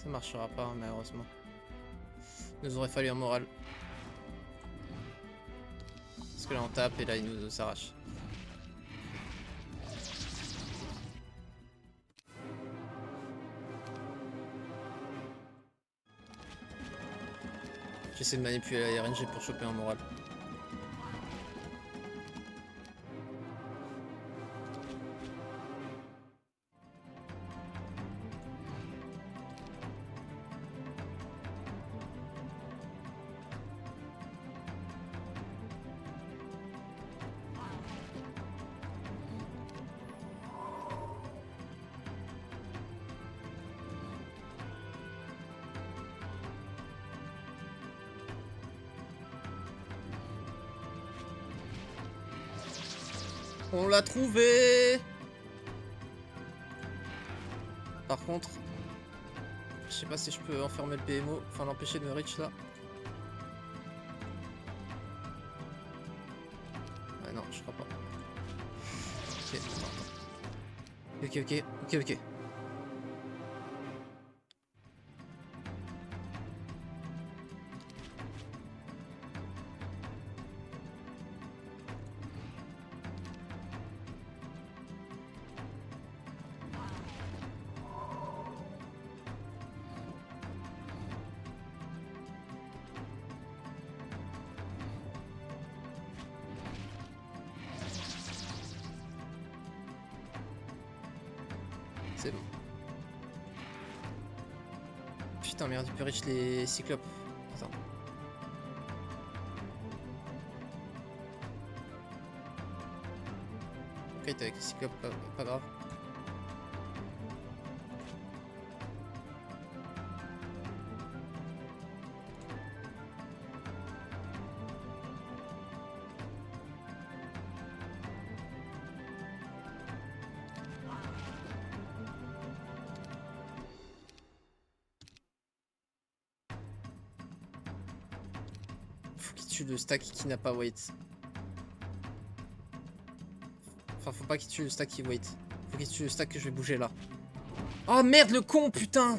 Ça marchera pas, hein, malheureusement. Il nous aurait fallu un moral. Parce que là on tape et là il nous arrache. J'essaie de manipuler la RNG pour choper un moral. On l'a trouvé. Par contre, je sais pas si je peux enfermer le PMO, enfin l'empêcher de me reach là. Ouais non, je crois pas. Ok. C'est bon. Putain merde, il peut reach les cyclopes. Attends. Ok, t'es avec les cyclopes, pas grave. Faut qu'il tue le stack qui n'a pas wait. Enfin, faut pas qu'il tue le stack qui wait. Faut qu'il tue le stack que je vais bouger là. Oh merde, le con, putain!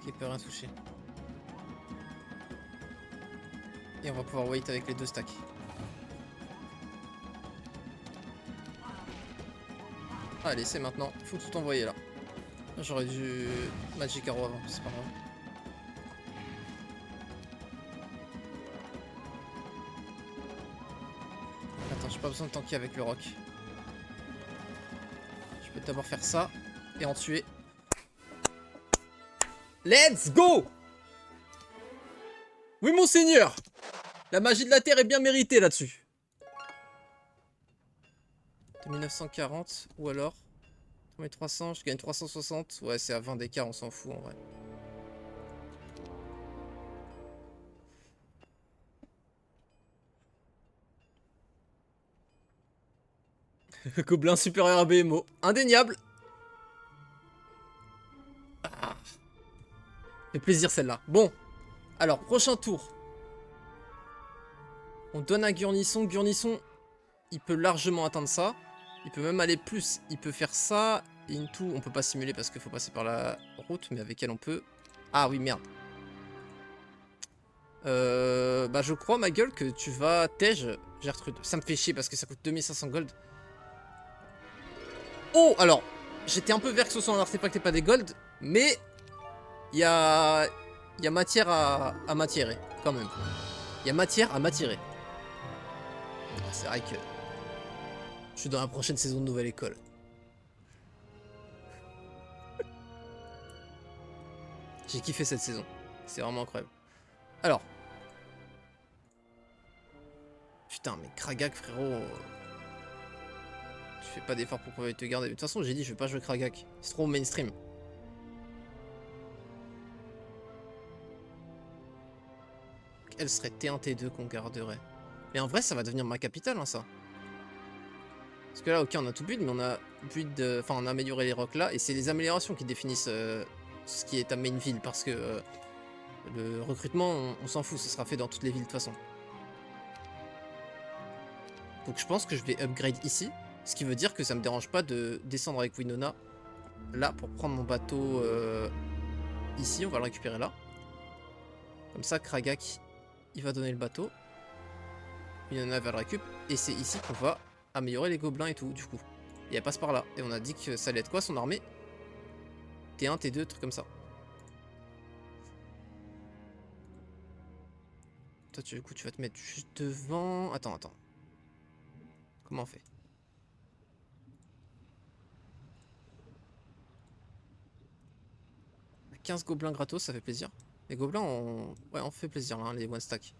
Il peut rien toucher. Et on va pouvoir wait avec les deux stacks. Allez, c'est maintenant. Faut tout envoyer là. J'aurais dû Magic Arrow avant, c'est pas grave. Attends, j'ai pas besoin de tanker avec le rock. Je peux d'abord faire ça et en tuer. Let's go! Oui, monseigneur! La magie de la terre est bien méritée là-dessus. 1940, ou alors 300, je gagne 360. Ouais, c'est à 20 d'écart, on s'en fout en vrai. Gobelin supérieur à BMO. Indéniable. Ah. Fait plaisir celle-là. Bon. Alors, prochain tour. On donne à Gurnisson. Gurnisson, il peut largement atteindre ça. Il peut même aller plus. Il peut faire ça. Into, on peut pas simuler parce qu'il faut passer par la route, mais avec elle on peut. Ah oui, merde. Bah je crois, ma gueule, que tu vas Tej Gertrude. Ça me fait chier parce que ça coûte 2500 gold. Oh, alors, j'étais un peu vert que ce soit un artefact et pas des gold, mais il y a matière à m'attirer, quand même. Il y a matière à m'attirer. C'est vrai que je suis dans la prochaine saison de Nouvelle École. J'ai kiffé cette saison. C'est vraiment incroyable. Alors. Putain, mais Kragak, frérot. Tu fais pas d'effort pour pouvoir te garder. De toute façon, j'ai dit, je vais pas jouer Kragak. C'est trop mainstream. Elle serait T1, T2 qu'on garderait. Mais en vrai, ça va devenir ma capitale, hein, ça. Parce que là, ok, on a tout build, mais on a enfin, on a amélioré les rocks là, et c'est les améliorations qui définissent ce qui est ta main ville, parce que le recrutement, on s'en fout, ça sera fait dans toutes les villes de toute façon. Donc je pense que je vais upgrade ici, ce qui veut dire que ça me dérange pas de descendre avec Winona là pour prendre mon bateau ici, on va le récupérer là. Comme ça, Kragak, il va donner le bateau. Winona va le récupérer, et c'est ici qu'on va améliorer les gobelins et tout, du coup. Et elle passe par là. Et on a dit que ça allait être quoi son armée? T1, T2, trucs comme ça. Toi, du coup, tu vas te mettre juste devant. Attends. Comment on fait? On a 15 gobelins gratos, ça fait plaisir. Les gobelins, ouais, on fait plaisir, là, hein, les one stack.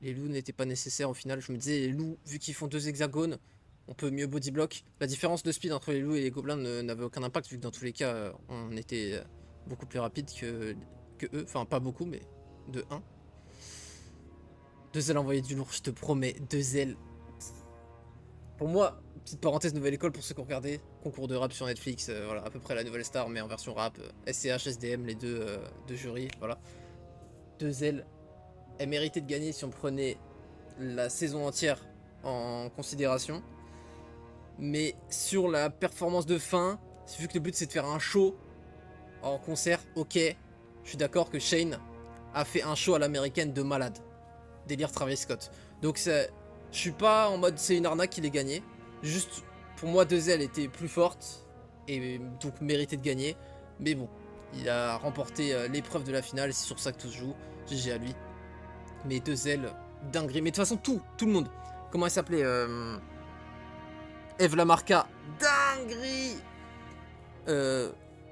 Les loups n'étaient pas nécessaires au final. Je me disais, les loups, vu qu'ils font 2 hexagones, on peut mieux body block. La différence de speed entre les loups et les gobelins n'avait aucun impact, vu que dans tous les cas, on était beaucoup plus rapide que eux. Enfin, pas beaucoup, mais de 1. 2 ailes envoyées du lourd, je te promets. 2 ailes. Pour moi, petite parenthèse, nouvelle école pour ceux qui ont regardé. Concours de rap sur Netflix, voilà, à peu près la nouvelle star, mais en version rap. SCH, SDM, les deux de jury, voilà. 2 ailes. Elle méritait de gagner si on prenait la saison entière en considération. Mais sur la performance de fin, vu que le but c'est de faire un show en concert, ok, je suis d'accord que Shane a fait un show à l'américaine de malade. Délire Travis Scott. Donc je suis pas en mode c'est une arnaque qu'il ait gagné. Juste pour moi 2 ailes était plus forte et donc méritait de gagner. Mais bon, il a remporté l'épreuve de la finale, c'est sur ça que tout se joue. GG à lui. Mais 2 ailes, dinguerie. Mais de toute façon tout le monde. Comment elle s'appelait Eve Lamarca, dinguerie.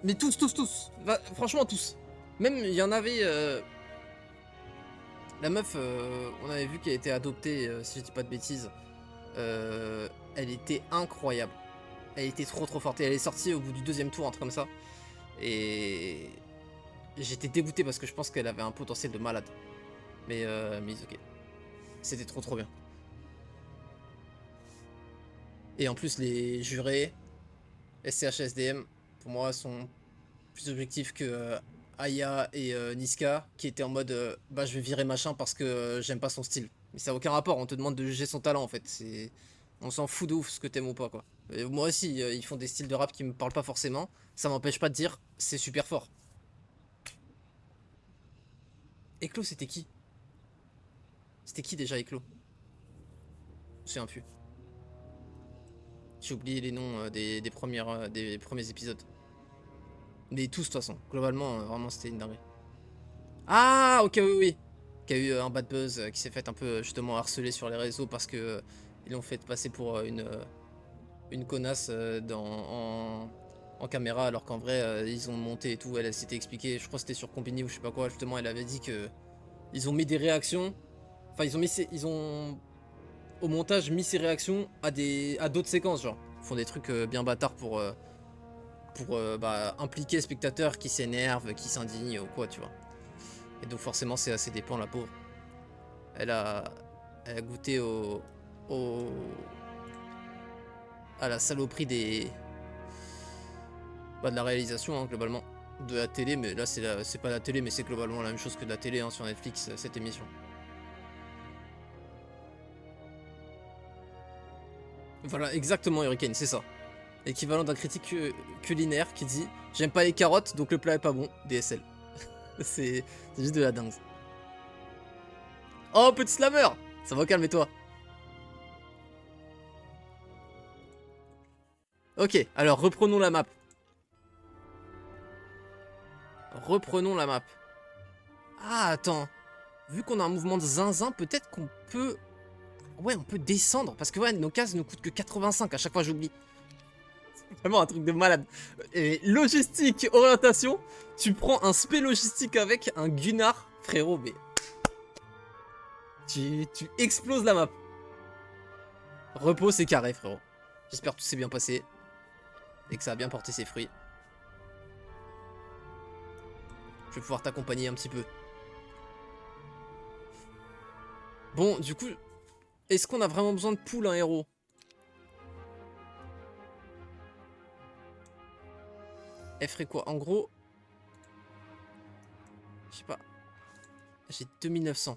Mais tous. Franchement tous. Même il y en avait. La meuf, on avait vu qu'elle était adoptée, si je dis pas de bêtises. Elle était incroyable. Elle était trop forte. Et elle est sortie au bout du 2e tour, un truc comme ça. Et j'étais dégoûté parce que je pense qu'elle avait un potentiel de malade. Mais ok. C'était trop bien. Et en plus, les jurés, SCH, SDM, pour moi, sont plus objectifs que Aya et Niska, qui étaient en mode bah je vais virer machin parce que j'aime pas son style. Mais ça n'a aucun rapport, on te demande de juger son talent en fait. On s'en fout de ouf ce que t'aimes ou pas quoi. Et moi aussi, ils font des styles de rap qui me parlent pas forcément. Ça m'empêche pas de dire c'est super fort. Eclo, c'était qui? C'était qui déjà Eclo? Je me souviens plus. J'ai oublié les noms des premiers épisodes. Mais tous de toute façon. Globalement, vraiment c'était une dinguerie. Ah ok oui. Qui a eu un bad buzz, qui s'est fait un peu justement harceler sur les réseaux parce que ils l'ont fait passer pour une connasse en caméra alors qu'en vrai ils ont monté et tout. Elle s'était expliqué, je crois que c'était sur Combini ou je sais pas quoi. Justement elle avait dit que ils ont mis des réactions. Enfin ils ont au montage mis ces réactions à d'autres séquences genre. Ils font des trucs bien bâtards pour impliquer le spectateur qui s'énerve, qui s'indigne ou quoi tu vois. Et donc forcément c'est assez dépend la pauvre. Elle a goûté à la saloperie de la réalisation hein, globalement. De la télé, mais là c'est pas la télé mais c'est globalement la même chose que de la télé hein, sur Netflix cette émission. Voilà exactement Hurricane, c'est ça. Équivalent d'un critique culinaire qui dit j'aime pas les carottes donc le plat est pas bon, DSL. C'est juste de la dingue. Oh petit slammer. Ça va, calme-toi. Ok, alors reprenons la map. Reprenons la map. Ah attends. Vu qu'on a un mouvement de zinzin, peut-être qu'on peut... Ouais, on peut descendre. Parce que ouais, nos cases ne coûtent que 85. À chaque fois, j'oublie. C'est vraiment un truc de malade. Et logistique, orientation. Tu prends un spé logistique avec un Gunnar. Frérot, mais... Tu exploses la map. Repos, c'est carré, frérot. J'espère que tout s'est bien passé. Et que ça a bien porté ses fruits. Je vais pouvoir t'accompagner un petit peu. Bon, du coup, est-ce qu'on a vraiment besoin de poule, un héros? Elle ferait quoi? En gros... Je sais pas. J'ai 2900.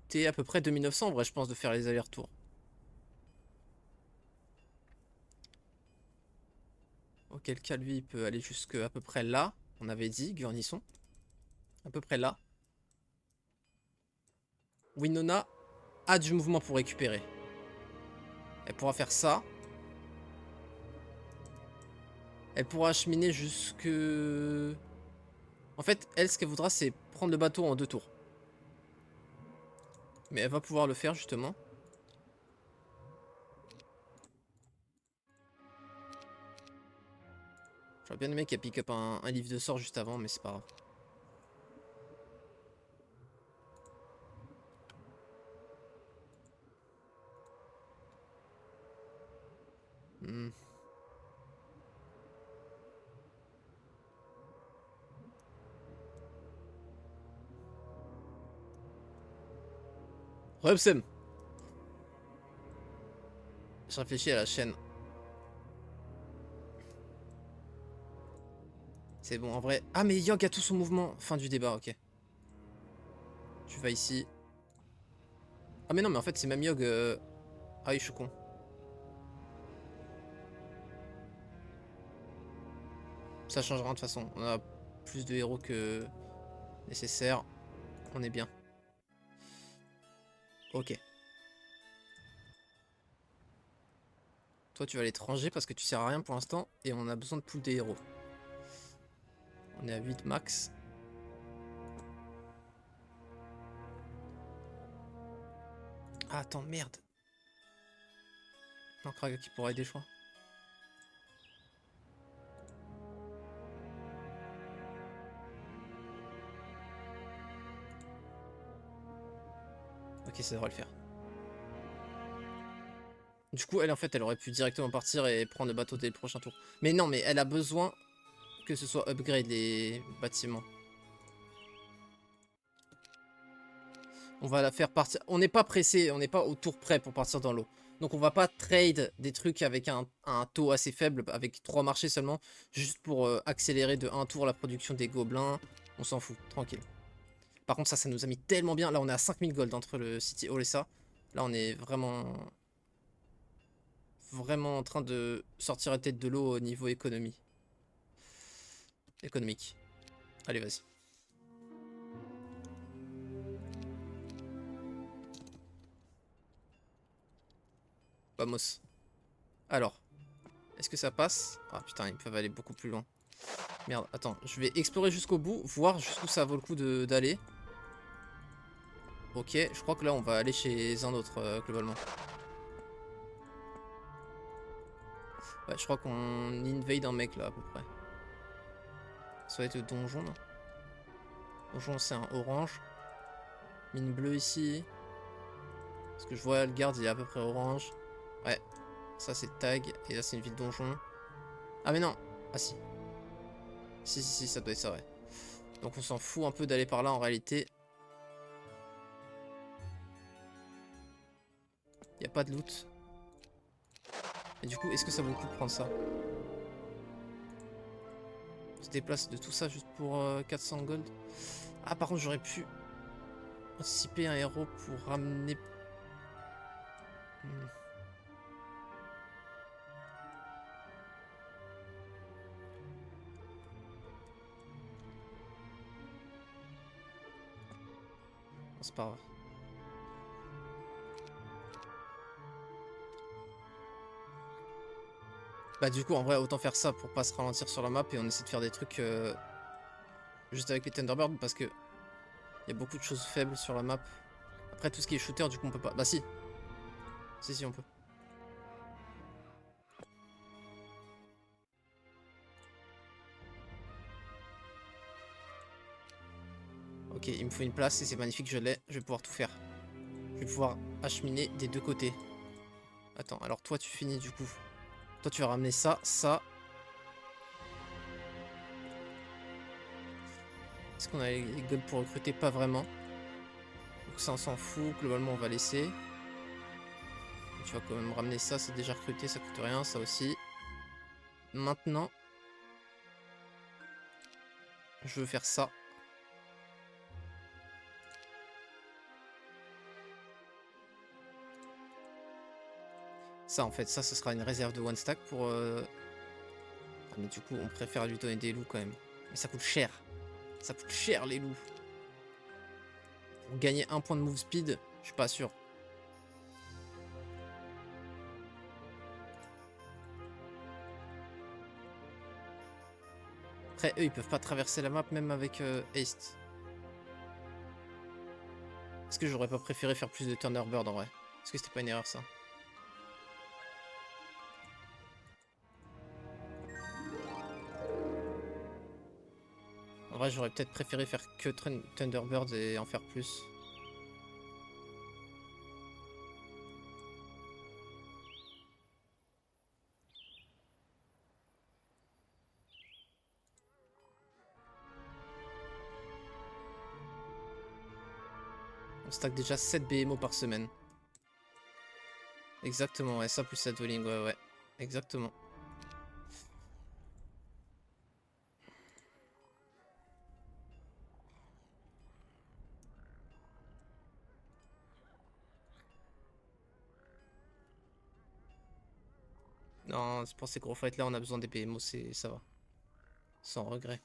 T'es à peu près 2900 en vrai, je pense, de faire les allers-retours. Auquel cas, lui, il peut aller jusque à peu près là. On avait dit, Gurnisson. À peu près là. Winona a du mouvement pour récupérer. Elle pourra faire ça. Elle pourra acheminer jusque... En fait, elle, ce qu'elle voudra, c'est prendre le bateau en 2 tours. Mais elle va pouvoir le faire, justement. J'aurais bien aimé qu'elle pick up un livre de sort juste avant, mais c'est pas grave. Hmm. Rebsem. Je réfléchis à la chaîne. C'est bon, en vrai. Ah, mais Yogg a tout son mouvement. Fin du débat, ok. Tu vas ici. Ah, mais non, mais en fait, c'est même Yogg. Ah oui, je suis con. Ça change rien de toute façon. On a plus de héros que nécessaire. On est bien. Ok. Toi, tu vas à l'étranger parce que tu sers à rien pour l'instant. Et on a besoin de pool des héros. On est à 8 max. Ah, attends, merde. Non, Kraga qui pourra aider, je crois. Ok, ça devrait le faire. Du coup, elle, en fait, elle aurait pu directement partir et prendre le bateau dès le prochain tour. Mais non, mais elle a besoin que ce soit upgrade les bâtiments. On va la faire partir. On n'est pas pressé, on n'est pas au tour près pour partir dans l'eau. Donc on va pas trade des trucs avec un taux assez faible, avec 3 marchés seulement, juste pour accélérer de 1 tour la production des gobelins. On s'en fout, tranquille. Par contre ça nous a mis tellement bien. Là on est à 5000 gold entre le City Hall et ça. Là on est vraiment en train de sortir la tête de l'eau au niveau économique. Allez, vas-y. Vamos. Alors, est-ce que ça passe? Ah putain, ils peuvent aller beaucoup plus loin. Merde, attends, je vais explorer jusqu'au bout, voir jusqu'où ça vaut le coup d'aller. Ok, je crois que là on va aller chez un autre globalement. Ouais, je crois qu'on invade un mec là à peu près. Ça va être le donjon là. Donjon c'est un orange. Mine bleue ici. Parce que je vois le garde il est à peu près orange. Ouais, ça c'est tag. Et là c'est une ville donjon. Ah mais non. Ah si. Si, ça doit être ça, ouais. Donc on s'en fout un peu d'aller par là en réalité. Y a pas de loot. Et du coup, est-ce que ça vaut le coup de prendre ça? On se déplace de tout ça juste pour 400 gold. Ah par contre j'aurais pu anticiper un héros pour ramener... Hmm. C'est pas grave. Bah du coup en vrai autant faire ça pour pas se ralentir sur la map et on essaie de faire des trucs juste avec les Thunderbirds parce que il y a beaucoup de choses faibles sur la map. Après tout ce qui est shooter du coup on peut pas. Bah si. Si on peut. Ok. Ok, il me faut une place et c'est magnifique, je l'ai. Je vais pouvoir tout faire. Je vais pouvoir acheminer des deux côtés. Attends, alors toi tu finis du coup. Toi tu vas ramener ça, ça. Est-ce qu'on a les gold pour recruter? Pas vraiment. Donc ça on s'en fout, globalement on va laisser. Tu vas quand même ramener ça, c'est déjà recruté, ça coûte rien, ça aussi. Maintenant, je veux faire ça. Ça en fait, ça ce sera une réserve de one stack pour... Ah, mais du coup on préfère lui donner des loups quand même. Mais ça coûte cher. Ça coûte cher les loups. Pour gagner un point de move speed, je suis pas sûr. Après eux ils peuvent pas traverser la map même avec haste. Est-ce que j'aurais pas préféré faire plus de Thunderbird en vrai? Est-ce que c'était pas une erreur ça? En vrai j'aurais peut-être préféré faire que Thunderbird et en faire plus. On stack déjà 7 BMO par semaine. Exactement, ouais, ça plus 7 Dwelling, ouais. Exactement. Non, pour ces gros fights là, on a besoin des BMO, ça va. Sans regret.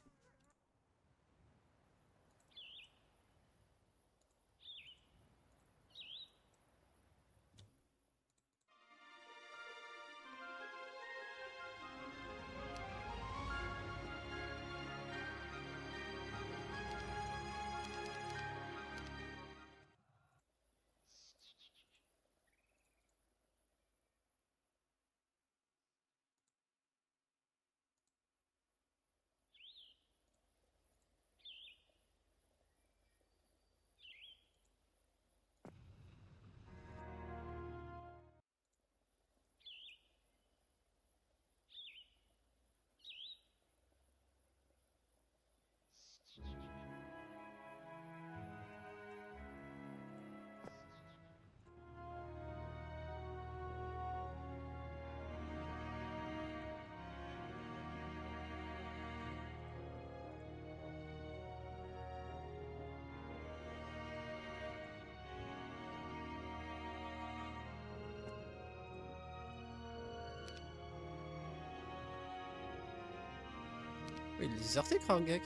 Oui, il est déserté, Krargak.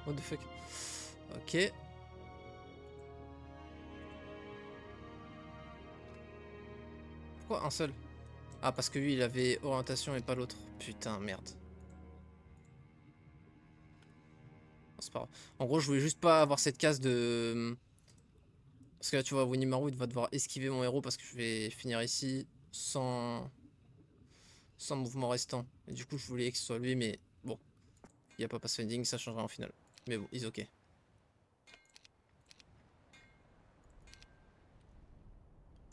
What the fuck. Ok. Pourquoi un seul? Ah, parce que lui, il avait orientation et pas l'autre. Putain, merde. C'est pas grave. En gros, je voulais juste pas avoir cette case de... Parce que là, tu vois, Winimaru, il va devoir esquiver mon héros parce que je vais finir ici sans mouvement restant. Et du coup, je voulais que ce soit lui, mais bon. Il n'y a pas pathfinding, ça changera en finale. Mais bon, ils ok.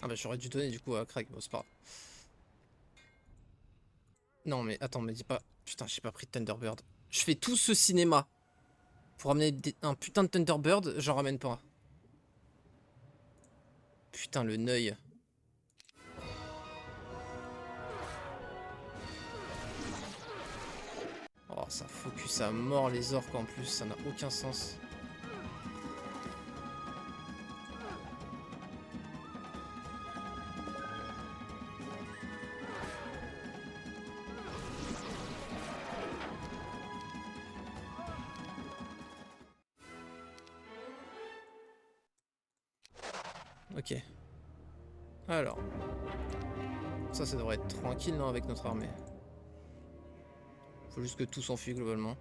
Ah bah j'aurais dû donner du coup à Craig, bon c'est pas grave. Non mais attends, me dis pas... Putain, j'ai pas pris de Thunderbird. Je fais tout ce cinéma pour amener un putain de Thunderbird, j'en ramène pas. Putain, le neuil. Oh, ça focus à mort les orques en plus, ça n'a aucun sens. Ok. Alors. Ça devrait être tranquille, non, avec notre armée. Faut juste que tout s'enfuit globalement.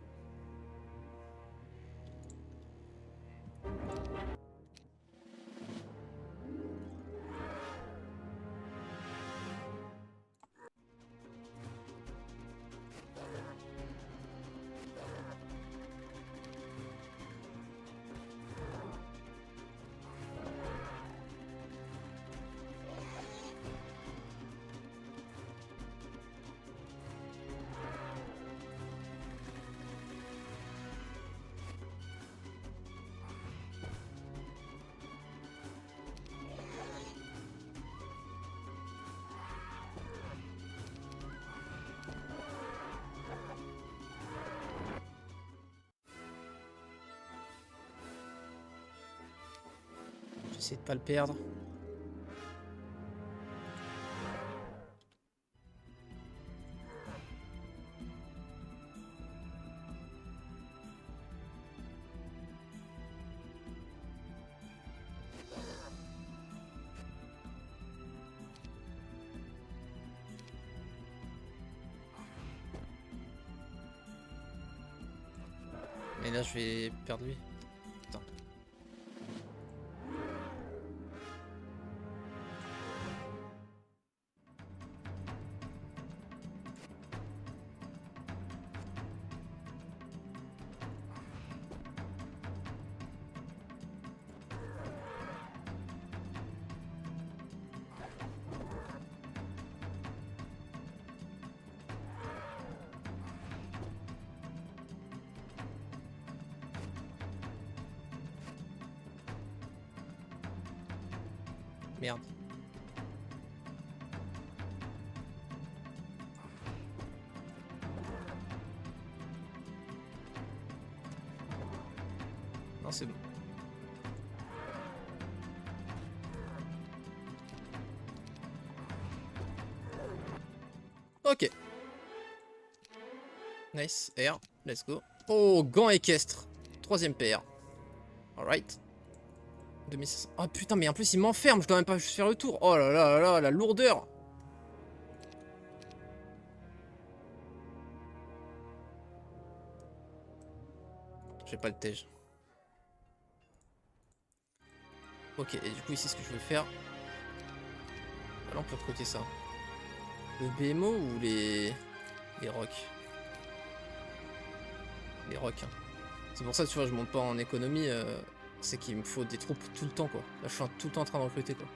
Essayer de pas le perdre. Mais là je vais perdre lui. Putain. Merde. Non, c'est bon. Ok. Nice. R. Let's go. Oh, gant équestre. Troisième paire. Alright. 2500. Oh putain, mais en plus il m'enferme, je dois même pas juste faire le tour. Oh là là là là, la lourdeur. J'ai pas le tège. Ok, et du coup ici ce que je veux faire. Là on peut recruter ça. Le BMO ou les rocks? Les rocks. Hein. C'est pour ça que tu vois, je monte pas en économie. C'est qu'il me faut des troupes tout le temps quoi. Là je suis tout le temps en train de recruter quoi.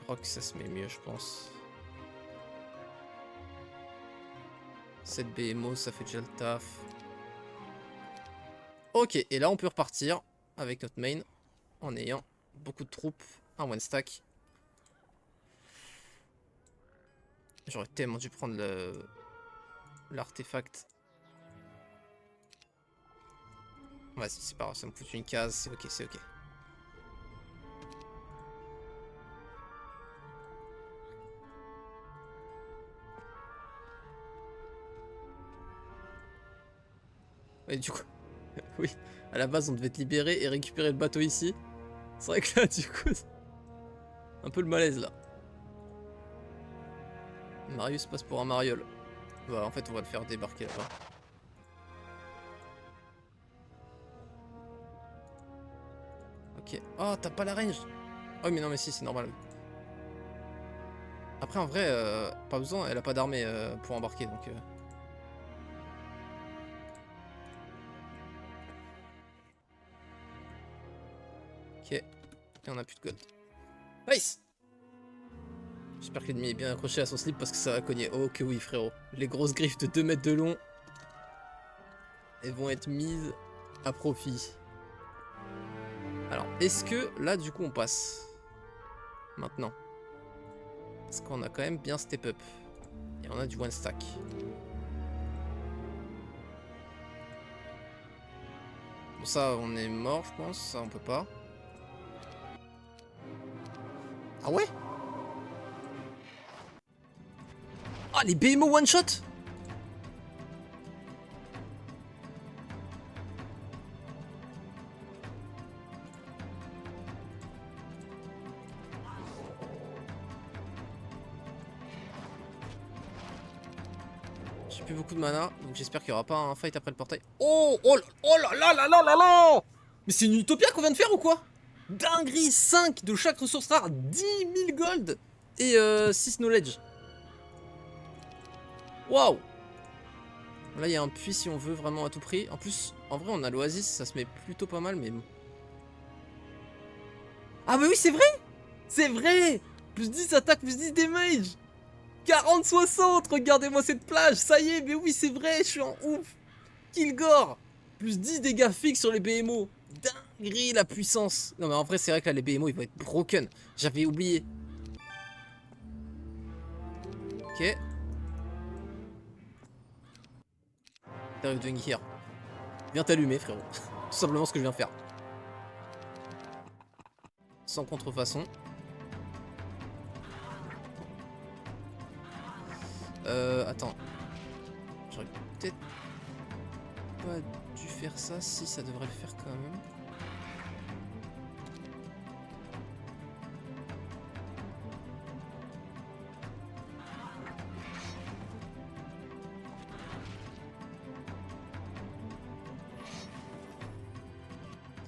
Rock ça se met mieux je pense. 7 BMO ça fait déjà le taf. Ok et là on peut repartir avec notre main en ayant beaucoup de troupes. Un one stack. J'aurais tellement dû prendre l'artefact. Vas-y, c'est pas grave, ça me coûte une case, c'est ok, c'est ok. Et du coup, oui, à la base on devait te libérer et récupérer le bateau ici. C'est vrai que là, du coup, un peu le malaise là. Marius passe pour un mariole. Bah, en fait, on va le faire débarquer là-bas. Ok. Oh, t'as pas la range. Oh, mais non, mais si, c'est normal. Après, en vrai, pas besoin, elle a pas d'armée pour embarquer donc. Ok. Et on a plus de gold. Nice! J'espère que l'ennemi est bien accroché à son slip parce que ça va cogner. Oh que oui frérot. Les grosses griffes de 2 mètres de long. Elles vont être mises à profit. Alors, est-ce que là du coup on passe? Maintenant. Parce qu'on a quand même bien step up. Et on a du one stack. Bon ça on est mort je pense. Ça on peut pas. Ah ouais? Ah les BMO one shot? J'ai plus beaucoup de mana, donc j'espère qu'il n'y aura pas un fight après le portail. Oh, oh, oh là là là là là là! Mais c'est une utopia qu'on vient de faire ou quoi? Dinguerie, 5 de chaque ressource rare, 10 000 gold et 6 knowledge. Waouh! Là, il y a un puits si on veut vraiment à tout prix. En plus, en vrai, on a l'oasis, ça se met plutôt pas mal, mais... Ah bah oui, c'est vrai! C'est vrai! Plus 10 attaque, plus 10 damage! 40-60, regardez-moi cette plage, ça y est, mais oui, c'est vrai, je suis en ouf! Kilgore! Plus 10 dégâts fixes sur les BMO. Dinguerie, la puissance! Non mais en vrai, c'est vrai que là, les BMO, ils vont être broken. J'avais oublié. Ok. What are you doing here? Viens t'allumer, frérot. Tout simplement ce que je viens faire. sans contrefaçon. Attends. J'aurais peut-être pas dû faire ça. Si, ça devrait le faire quand même.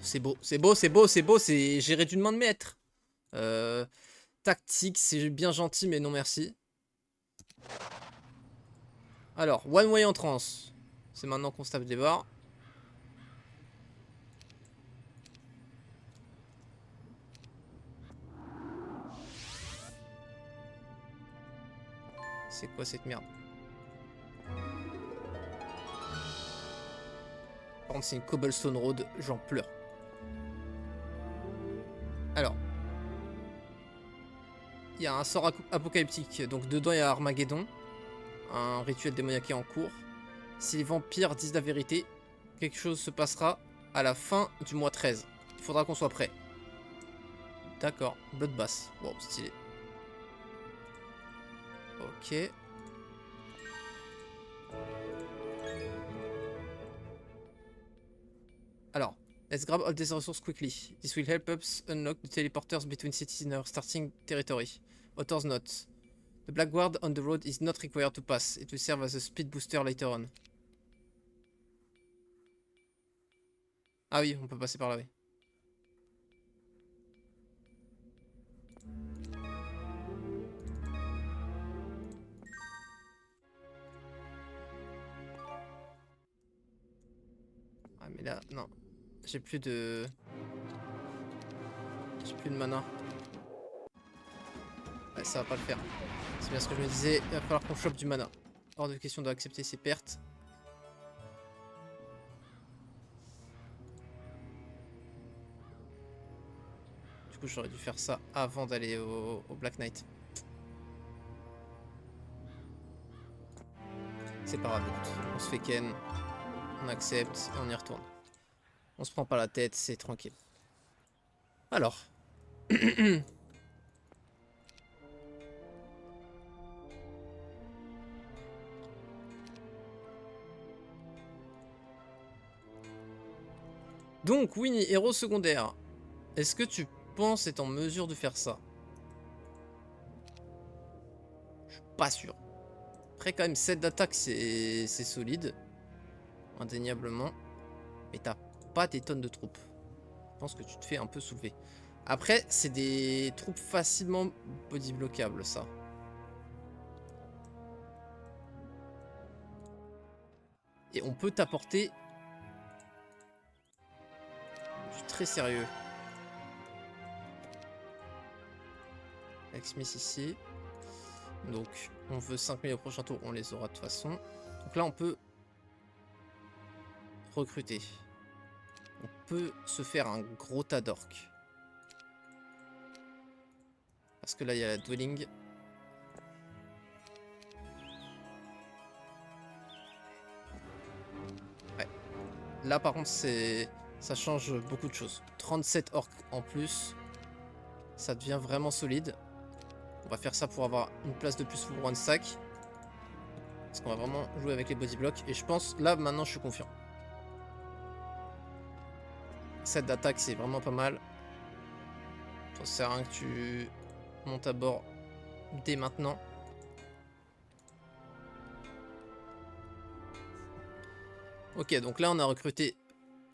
C'est beau, c'est beau, c'est beau, c'est beau, c'est géré d'une main de maître. Tactique, c'est bien gentil, mais non merci. Alors, One Way Entrance. C'est maintenant qu'on se tape des barres. C'est quoi cette merde? Par contre, c'est une Cobblestone Road, j'en pleure. Alors. Il y a un sort apocalyptique, donc dedans il y a Armageddon. Un rituel démoniaque en cours. Si les vampires disent la vérité, quelque chose se passera à la fin du mois 13. Il faudra qu'on soit prêt. D'accord, Bloodbath. Wow, stylé. Ok. Alors, let's grab all these resources quickly. This will help us unlock the teleporters between cities in our starting territory. Author's note. The Black Guard on the road is not required to pass. It will serve as a speed booster later on. Ah oui, on peut passer par là, oui. Ah mais là, non. J'ai plus de... J'ai plus de mana. Ouais, ça va pas le faire. C'est bien ce que je me disais, il va falloir qu'on chope du mana. Hors de question d'accepter ces pertes. Du coup, j'aurais dû faire ça avant d'aller au Black Knight. C'est pas grave, écoute. On se fait ken, on accepte et on y retourne. On se prend pas la tête, c'est tranquille. Alors. Donc, Winnie, héros secondaire. Est-ce que tu penses être en mesure de faire ça? Je suis pas sûr. Après, quand même, 7 d'attaque, c'est solide. Indéniablement. Mais t'as pas des tonnes de troupes. Je pense que tu te fais un peu soulever. Après, c'est des troupes facilement bodybloquables, ça. Et on peut t'apporter du très sérieux. Avec Smith ici. Donc, on veut 5000 au prochain tour, on les aura de toute façon. Donc là, on peut recruter. On peut se faire un gros tas d'orques. Parce que là, il y a la dwelling. Ouais. Là, par contre, ça change beaucoup de choses. 37 orques en plus. Ça devient vraiment solide. On va faire ça pour avoir une place de plus pour one stack. Parce qu'on va vraiment jouer avec les body blocks. Et je pense, là, maintenant, je suis confiant. 7 d'attaque, c'est vraiment pas mal. Ça sert à rien que tu montes à bord dès maintenant. Ok, donc là, on a recruté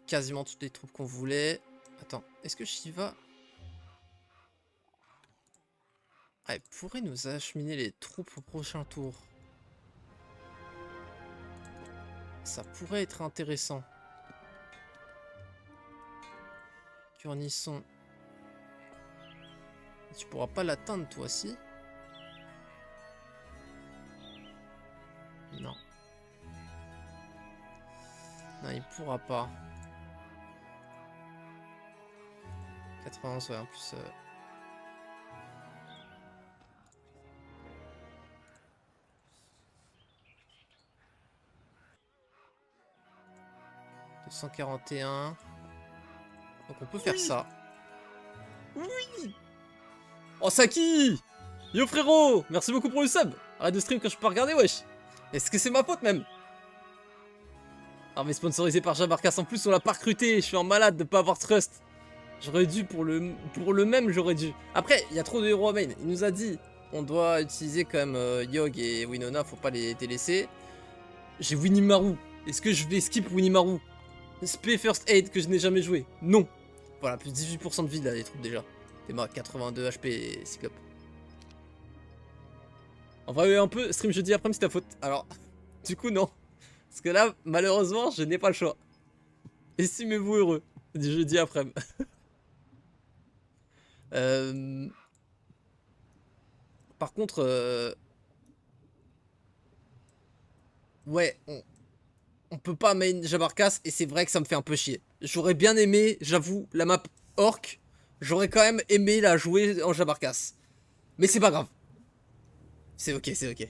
quasiment toutes les troupes qu'on voulait. Attends, est-ce que Shiva... Ah, elle pourrait nous acheminer les troupes au prochain tour. Ça pourrait être intéressant. Curnisson. Tu pourras pas l'atteindre toi aussi? Non. Non, il pourra pas. 91, ouais, en plus... 241. Donc on peut faire ça. Oui. Oh, Saki! Yo frérot! Merci beaucoup pour le sub! Arrête de stream quand je peux pas regarder, wesh! Est-ce que c'est ma faute même? Ah, mais sponsorisé par Jabarcas en plus, on l'a pas recruté! Je suis un malade de pas avoir Trust! J'aurais dû pour le même, j'aurais dû. Après, il y a trop de héros à main. Il nous a dit, on doit utiliser quand même Yogg et Winona, faut pas les délaisser. J'ai Winimaru. Est-ce que je vais skip Winimaru? Spé First Aid que je n'ai jamais joué? Non! Voilà, plus 18% de vie là, les troupes déjà. T'es mort, 82 HP et Cyclope. En vrai, un peu, stream jeudi après, c'est ta faute. Alors, du coup, non. Parce que là, malheureusement, je n'ai pas le choix. Estimez-vous heureux du jeudi après. Par contre, ouais, on peut pas main Jabarcas et c'est vrai que ça me fait un peu chier. J'aurais bien aimé, j'avoue, la map Orc, j'aurais quand même aimé la jouer en Jabarcas. Mais c'est pas grave. C'est ok, c'est ok.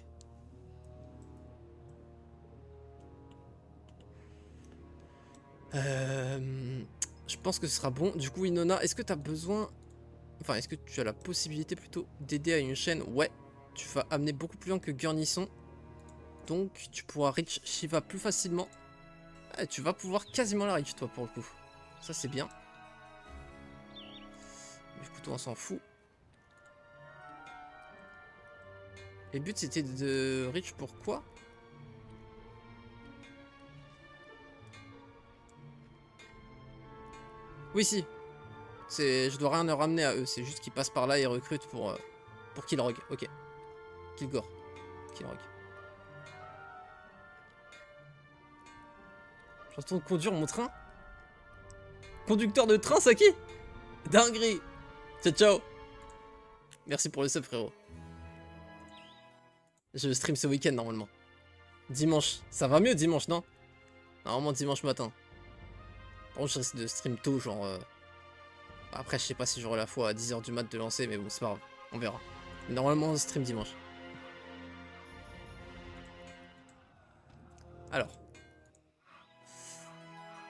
Je pense que ce sera bon. Du coup, Inona, est-ce que tu as besoin... Enfin, est-ce que tu as la possibilité plutôt d'aider à une chaîne? Ouais, tu vas amener beaucoup plus loin que Gurnisson. Donc, tu pourras reach Shiva plus facilement. Ah, tu vas pouvoir quasiment la reach, toi, pour le coup. Ça, c'est bien. Du coup, toi, on s'en fout. Et le but, c'était de reach pour quoi? Oui, si. Je dois rien leur ramener à eux. C'est juste qu'ils passent par là et recrutent pour Killrog. Ok. Killgore. Killrog. J'entends conduire mon train. Conducteur de train, Saki? Dinguerie. Ciao, ciao. Merci pour le sub, frérot. Je stream ce week-end, normalement. Dimanche. Ça va mieux dimanche, non? Normalement, dimanche matin. Par contre, je risque de stream tôt, genre... Après, je sais pas si j'aurai la foi à 10h du mat de lancer, mais bon, c'est pas grave. On verra. Mais normalement, on stream dimanche. Alors.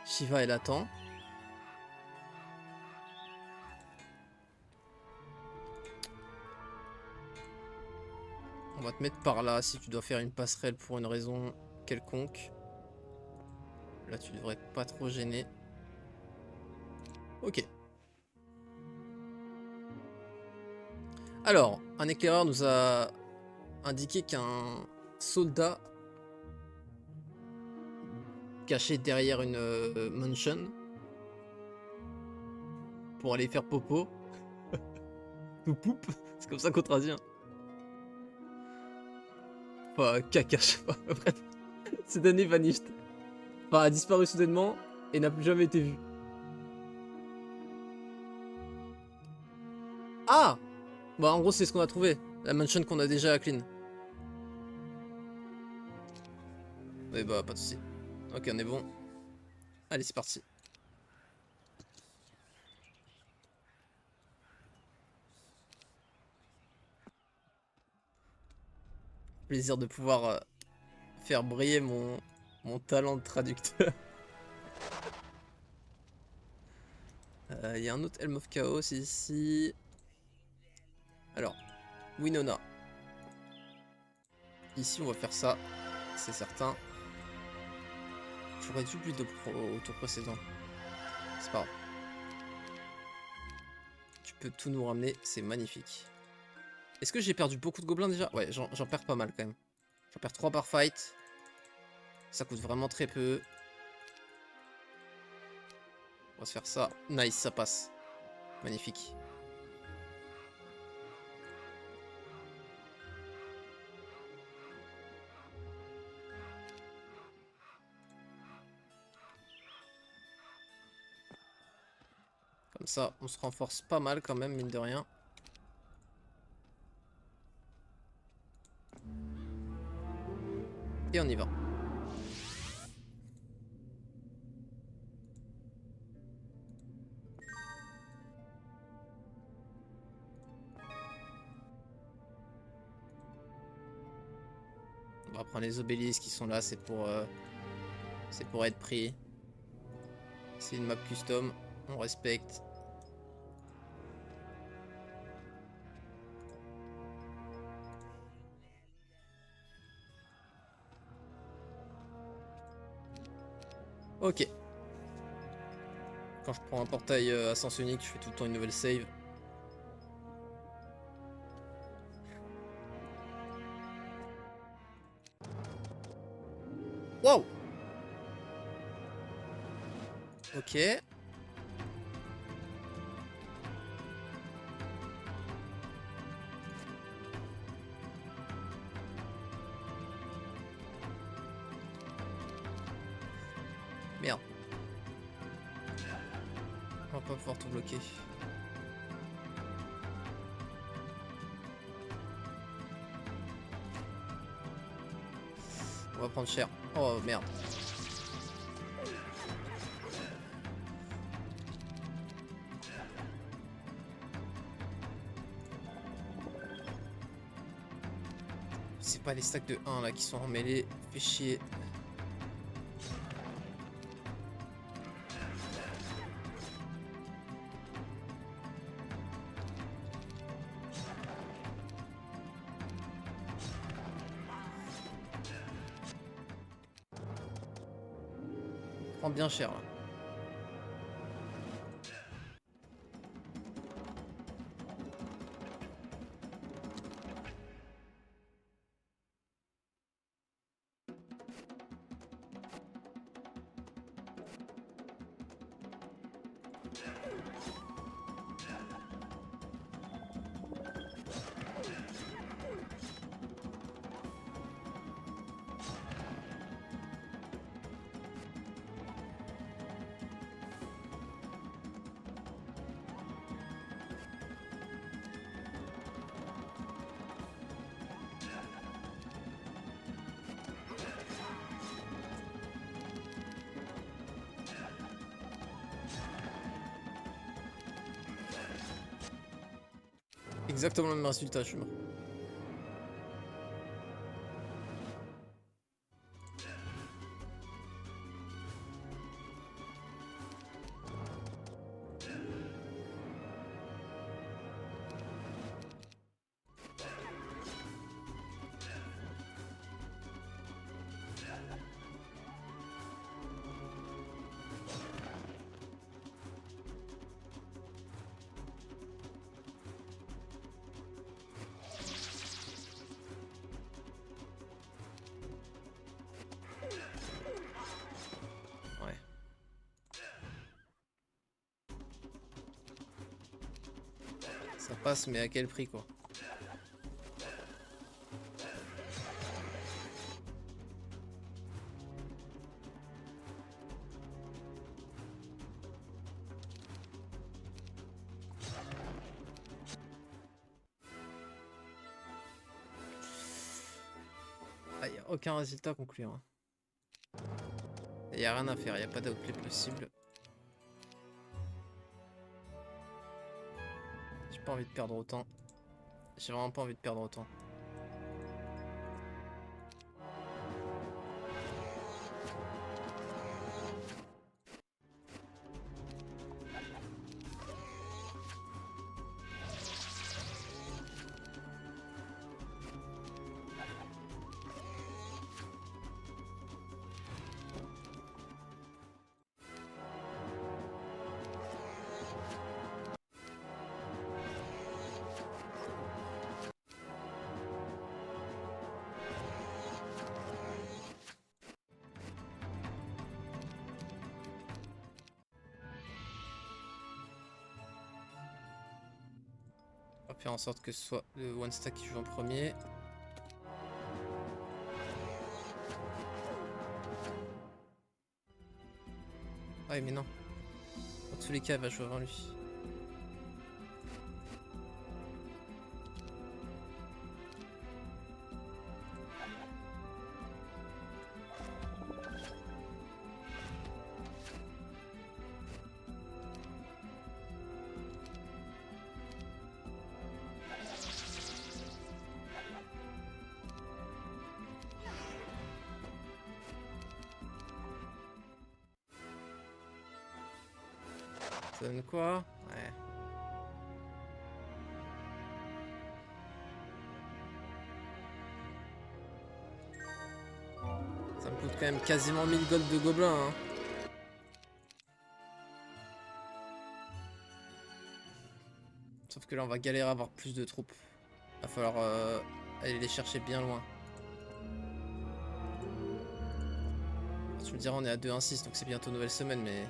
Shiva, elle attend. On va te mettre par là si tu dois faire une passerelle pour une raison quelconque. Là, tu devrais pas trop gêner. Ok. Alors, un éclaireur nous a indiqué qu'un soldat caché derrière une mansion pour aller faire popo. Ou poupe, c'est comme ça qu'on traduit. Hein. Enfin, caca, je sais pas. Bref, cette année vanished. Enfin, a disparu soudainement et n'a plus jamais été vu. Ah! Bah, en gros, c'est ce qu'on a trouvé. La mansion qu'on a déjà à clean. Oui, bah, pas de soucis. Ok, on est bon. Allez, c'est parti. Plaisir de pouvoir faire briller mon talent de traducteur. Il y a un autre Helm of Chaos ici. Alors, Winona. Ici, on va faire ça. C'est certain. J'aurais dû build au tour précédent. C'est pas grave. Tu peux tout nous ramener, c'est magnifique. Est-ce que j'ai perdu beaucoup de gobelins déjà? Ouais, j'en perds pas mal quand même. J'en perds 3 par fight. Ça coûte vraiment très peu. On va se faire ça. Nice, ça passe. Magnifique. Comme ça, on se renforce pas mal quand même, mine de rien. Et on y va. On va prendre les obélisques qui sont là, c'est pour être pris. C'est une map custom, on respecte. Ok. Quand je prends un portail à sens unique, je fais tout le temps une nouvelle save. Wow. Ok. Merde. On va pas pouvoir tout bloquer. On va prendre cher. Oh merde. C'est pas les stacks de 1 là qui sont emmêlés. Fait chier. Prends bien cher là. Exactement le même résultat, je suis mort. Ouais. Ça passe, mais à quel prix quoi? Ah, y a aucun résultat concluant. Y a rien à faire, y a pas d'outplay possible. J'ai pas envie de perdre autant. J'ai vraiment pas envie de perdre autant. On va faire en sorte que ce soit le one stack qui joue en premier. Ah oui, mais non. Dans tous les cas, elle va jouer avant lui. Ça donne quoi? Ouais. Ça me coûte quand même quasiment 1000 gold de gobelins, hein. Sauf que là, on va galérer à avoir plus de troupes. Va falloir aller les chercher bien loin. Tu me diras, on est à 2-1-6, donc c'est bientôt nouvelle semaine, mais...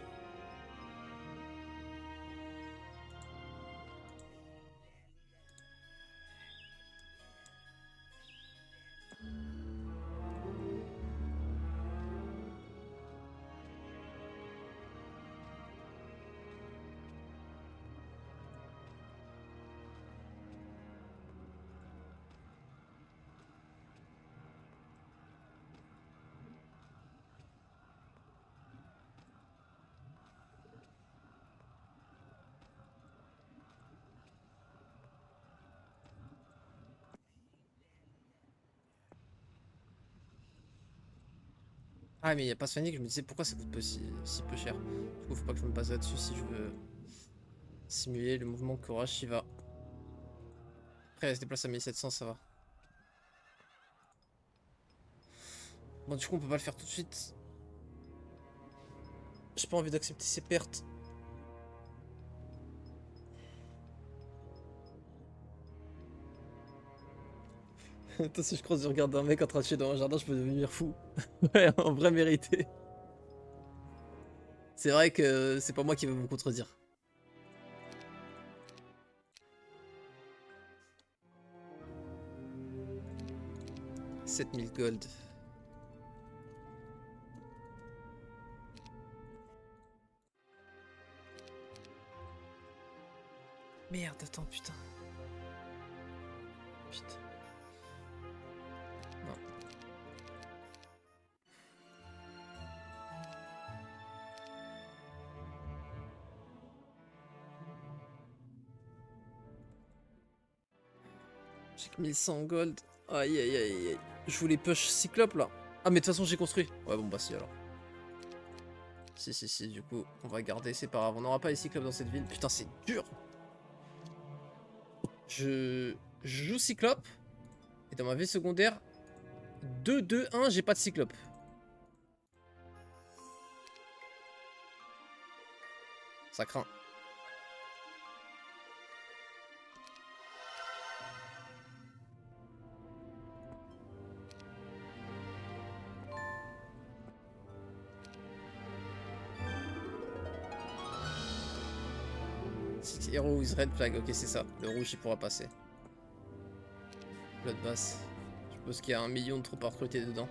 Ah mais il n'y a pas Sonic, je me disais pourquoi ça coûte si peu cher. Du coup faut pas que je me base là-dessus si je veux simuler le mouvement qu'aura Shiva. Après elle se déplace à 1700, ça va. Bon du coup on peut pas le faire tout de suite. J'ai pas envie d'accepter ces pertes. Attends, si je croise, je regarde un mec en train de chier dans un jardin, je peux devenir fou. Ouais, en vrai mérité. C'est vrai que c'est pas moi qui vais vous contredire. 7000 gold. Merde, attends, putain. Putain. Non. J'ai que 1100 gold. Aïe aïe aïe aïe. Je voulais push Cyclope là. Ah mais de toute façon j'ai construit. Ouais bon bah si alors. Si, du coup on va garder, c'est pas grave. On n'aura pas les Cyclopes dans cette ville. Putain c'est dur. Je joue Cyclope. Et dans ma vie secondaire, 2-2-1, j'ai pas de Cyclope. Ça craint. Hero is red flag, ok c'est ça. Le rouge il pourra passer. Bloodbath. Je suppose qu'il y a 1 million de troupes à recruter dedans.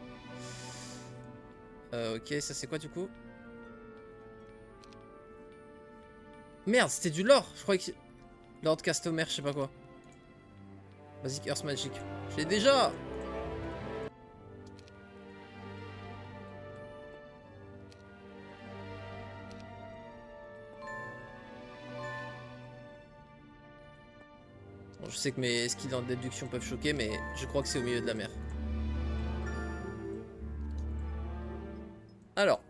Ok, ça c'est quoi du coup? Merde, c'était du lore. Je croyais que... Lord Castomer, je sais pas quoi. Basic Earth Magic. Je l'ai déjà. Bon, je sais que mes skills en déduction peuvent choquer, mais je crois que c'est au milieu de la mer. Alors.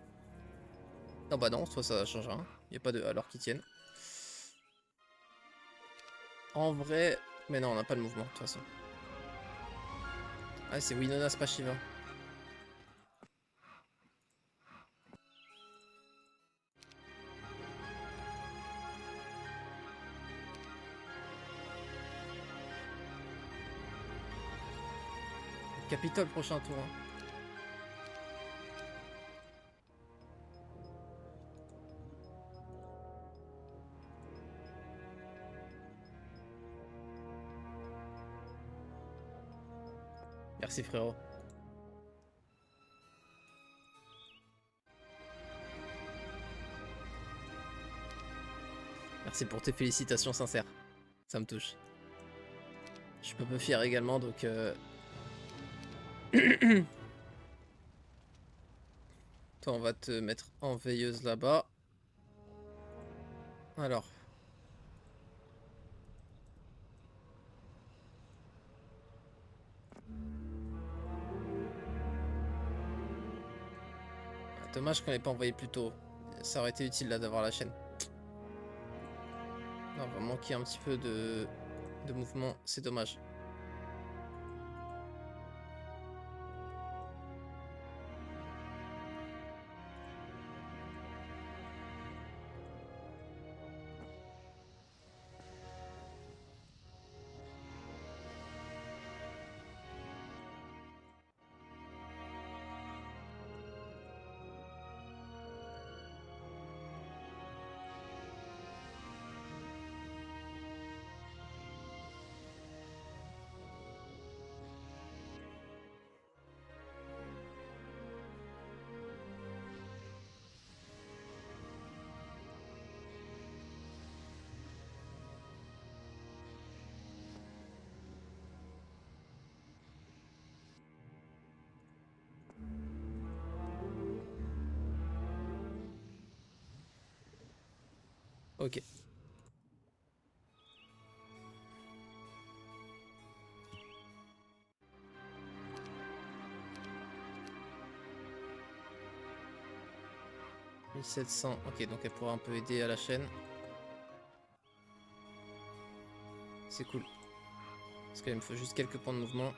Non bah non, soit ça change rien. Il n'y a pas de alors qui tiennent. En vrai... Mais non, on n'a pas le mouvement, de toute façon. Ah, c'est Winona, c'est pas Shiva. Capitole prochain tour. Hein. Merci frérot. Merci pour tes félicitations sincères. Ça me touche. Je suis pas peu fier également, donc... Toi, on va te mettre en veilleuse là-bas. Alors. Dommage qu'on n'ait pas envoyé plus tôt. Ça aurait été utile là d'avoir la chaîne. Non, on va manquer un petit peu de mouvement, c'est dommage. Ok. « 1700, ok, donc elle pourra un peu aider à la chaîne. C'est cool. Parce qu'il me faut juste quelques points de mouvement.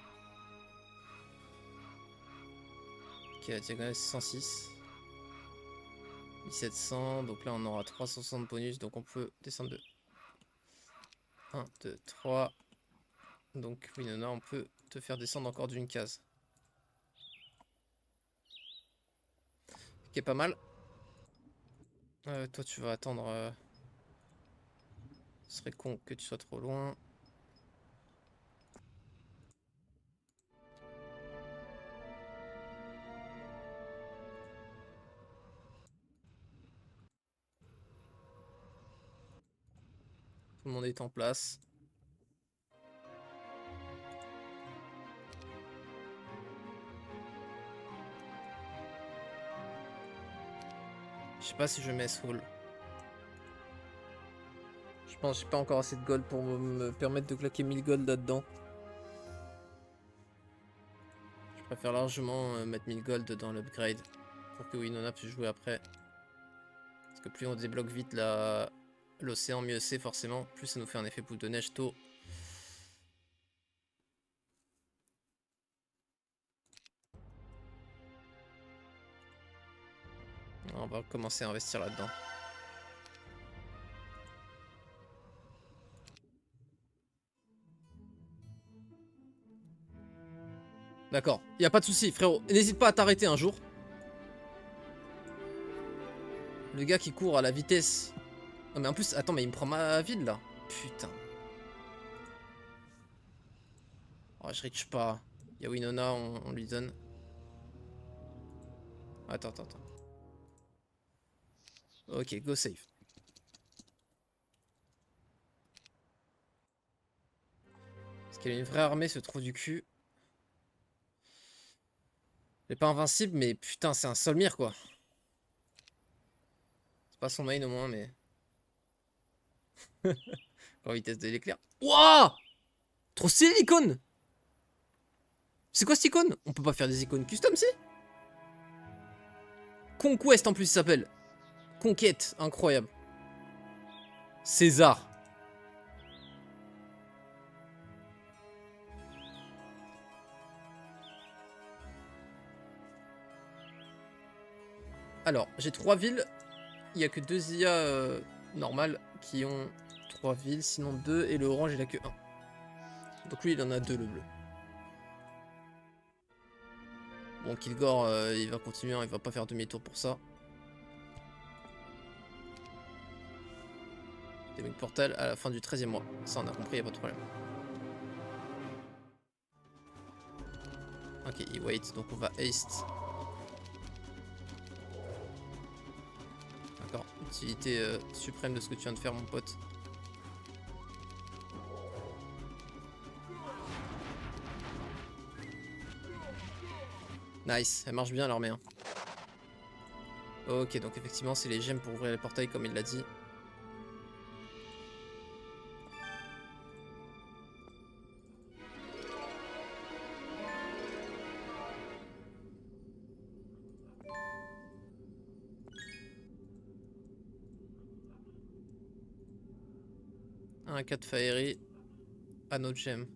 Ok, la diagonale c'est 106. 1700, donc là on aura 360 bonus, donc on peut descendre de 1, 2, 3. Donc Winona, on peut te faire descendre encore d'une case. Ok, pas mal. Toi tu vas attendre. Ce serait con que tu sois trop loin. Tout le monde est en place. Je sais pas si je mets Soul. Je pense que j'ai pas encore assez de gold pour me permettre de claquer 1000 gold là-dedans. Je préfère largement mettre 1000 gold dans l'upgrade pour que Winona puisse jouer après. Parce que plus on débloque vite l'océan, mieux c'est forcément. Plus ça nous fait un effet boule de neige tôt. On va commencer à investir là-dedans. D'accord, y a pas de souci, frérot. N'hésite pas à t'arrêter un jour. Le gars qui court à la vitesse. Oh, mais en plus, attends, mais il me prend ma ville là. Putain. Oh, je reach pas. Y'a Winona, on lui donne. Attends. Ok, go save. Parce qu'elle a une vraie armée, ce trou du cul. Elle est pas invincible, mais putain, c'est un Solmir quoi. C'est pas son main au moins, mais. En vitesse de l'éclair. Wouah! Trop stylé l'icône! C'est quoi cette icône? On peut pas faire des icônes custom si? Conquest en plus ça s'appelle. Conquête, incroyable. César. Alors, j'ai 3 villes. Il n'y a que 2 IA normales qui ont 3 villes, sinon 2, et le orange il a que 1. Donc lui il en a 2 le bleu. Bon, Kilgore il va continuer, hein, il va pas faire demi-tour pour ça. Demic Portal à la fin du 13e mois. Ça on a compris, y a pas de problème. Ok, il wait, donc on va haste. D'accord, utilité suprême de ce que tu viens de faire mon pote. Nice, elle marche bien l'armée. Hein. Ok, donc effectivement c'est les gemmes pour ouvrir les portails comme il l'a dit. Un 4 Faerie. Anneau de gemme.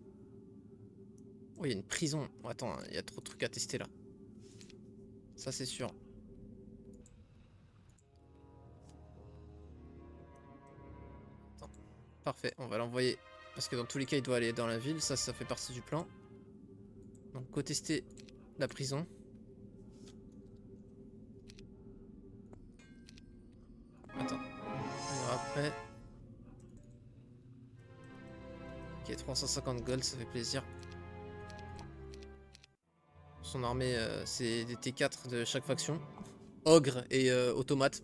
Oh, il y a une prison. Oh, attends, il y a trop de trucs à tester là. Ça c'est sûr. Attends. Parfait, on va l'envoyer. Parce que dans tous les cas, il doit aller dans la ville. Ça fait partie du plan. Donc, go tester la prison. Attends. On ira après. Ok, 350 gold, ça fait plaisir. Son armée, c'est des T4 de chaque faction. Ogre et automate.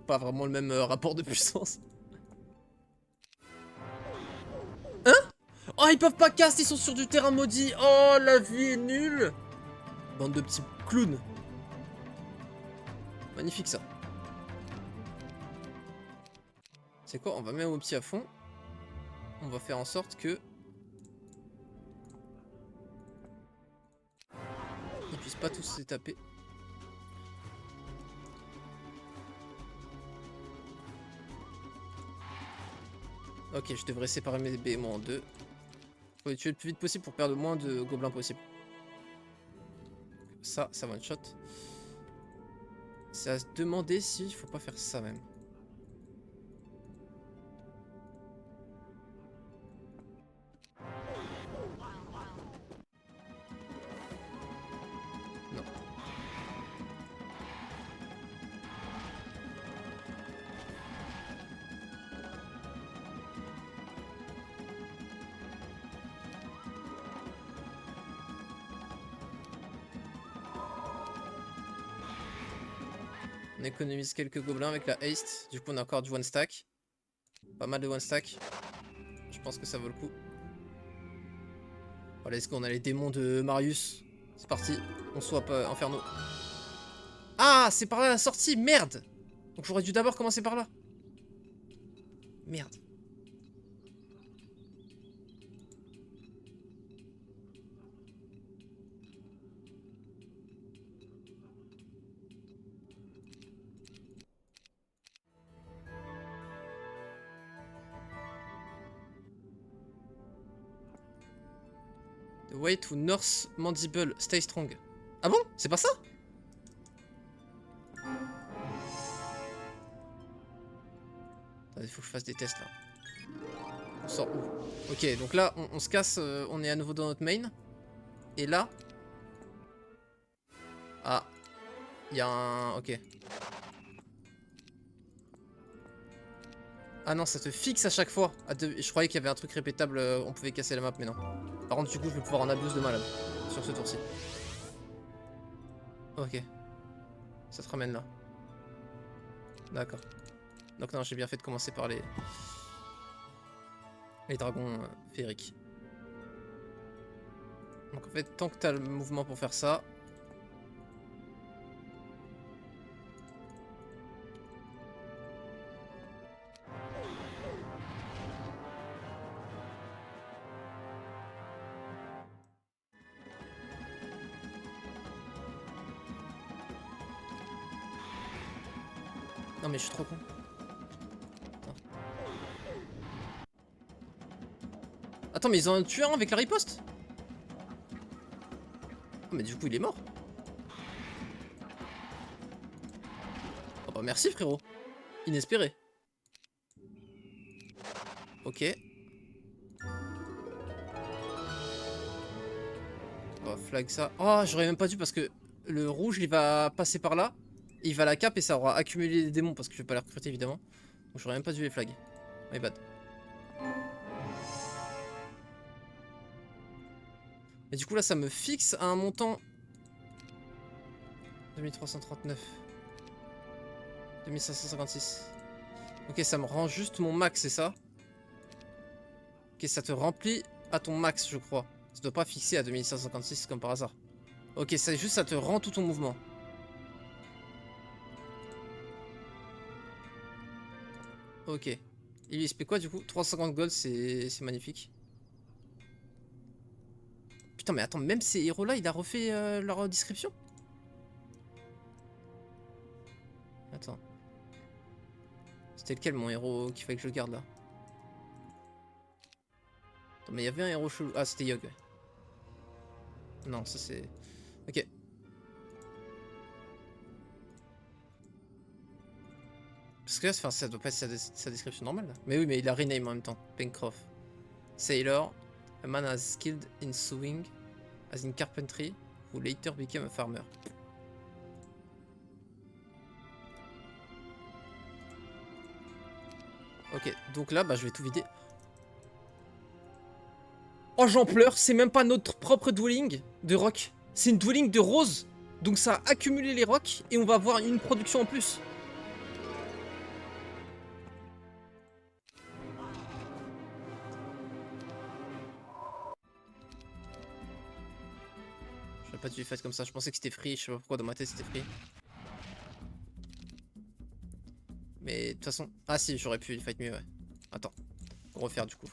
Pas vraiment le même rapport de puissance. Hein? Oh, ils peuvent pas cast, ils sont sur du terrain maudit. Oh, la vie est nulle. Bande de petits clowns. Magnifique ça. C'est quoi? On va mettre au petit à fond. On va faire en sorte que ils puissent pas tous se taper. Ok, je devrais séparer mes BMO en deux. Faut les tuer le plus vite possible pour perdre le moins de gobelins possible. Ça one shot. C'est à se demander s'il faut pas faire ça même. Non. On économise quelques gobelins avec la haste. Du coup, on a encore du one stack. Pas mal de one stack. Je pense que ça vaut le coup. Voilà, est-ce qu'on a les démons de Marius? C'est parti. On swap Inferno. Ah, c'est par là la sortie. Merde. Donc j'aurais dû d'abord commencer par là. Merde. The way to North Mandible, stay strong. Ah bon? C'est pas ça? Il faut que je fasse des tests là. On sort où? Ok, donc là, on se casse, on est à nouveau dans notre main. Et là... Ah. Il y a un... Ok. Ah non, ça te fixe à chaque fois. Je croyais qu'il y avait un truc répétable, on pouvait casser la map, mais non. Par contre, du coup, je vais pouvoir en abuse de malade sur ce tour-ci. Ok. Ça te ramène là. D'accord. Donc non, j'ai bien fait de commencer par les dragons féeriques. Donc en fait, tant que t'as le mouvement pour faire ça... Non mais je suis trop con. Attends, mais ils en ont tué un avec la riposte? Ah mais du coup il est mort. Oh bah merci frérot. Inespéré. Ok. On va flag ça. Oh, j'aurais même pas dû parce que le rouge il va passer par là. Et il va la cap et ça aura accumulé des démons parce que je vais pas les recruter évidemment. Donc j'aurais même pas dû les flag. My bad. Et du coup là ça me fixe à un montant 2339 2556. Ok, ça me rend juste mon max, c'est ça? Ok, ça te remplit à ton max, je crois. Ça doit pas fixer à 2556 comme par hasard. Ok, c'est juste ça te rend tout ton mouvement. Ok. Il lui explique quoi du coup? 350 gold, c'est magnifique. Putain, mais attends, même ces héros-là, il a refait leur description? Attends. C'était lequel mon héros qu'il fallait que je garde là? Attends, mais il y avait un héros chelou. Ah, c'était Yogg. Non, ça c'est... Ok. Parce que là, enfin, ça doit pas être sa description normale là. Mais oui, mais il a rename en même temps. Pencroff. Sailor. A man as skilled in sewing, as in carpentry, who later became a farmer. Ok, donc là, bah, je vais tout vider. Oh, j'en pleure, c'est même pas notre propre dwelling de rock. C'est une dwelling de rose. Donc ça a accumulé les rocks et on va avoir une production en plus. J'aurais pas dû les faire comme ça, je pensais que c'était free, je sais pas pourquoi dans ma tête c'était free. Mais toute façon. Ah si, j'aurais pu fight mieux, ouais. Attends. Go refaire du coup.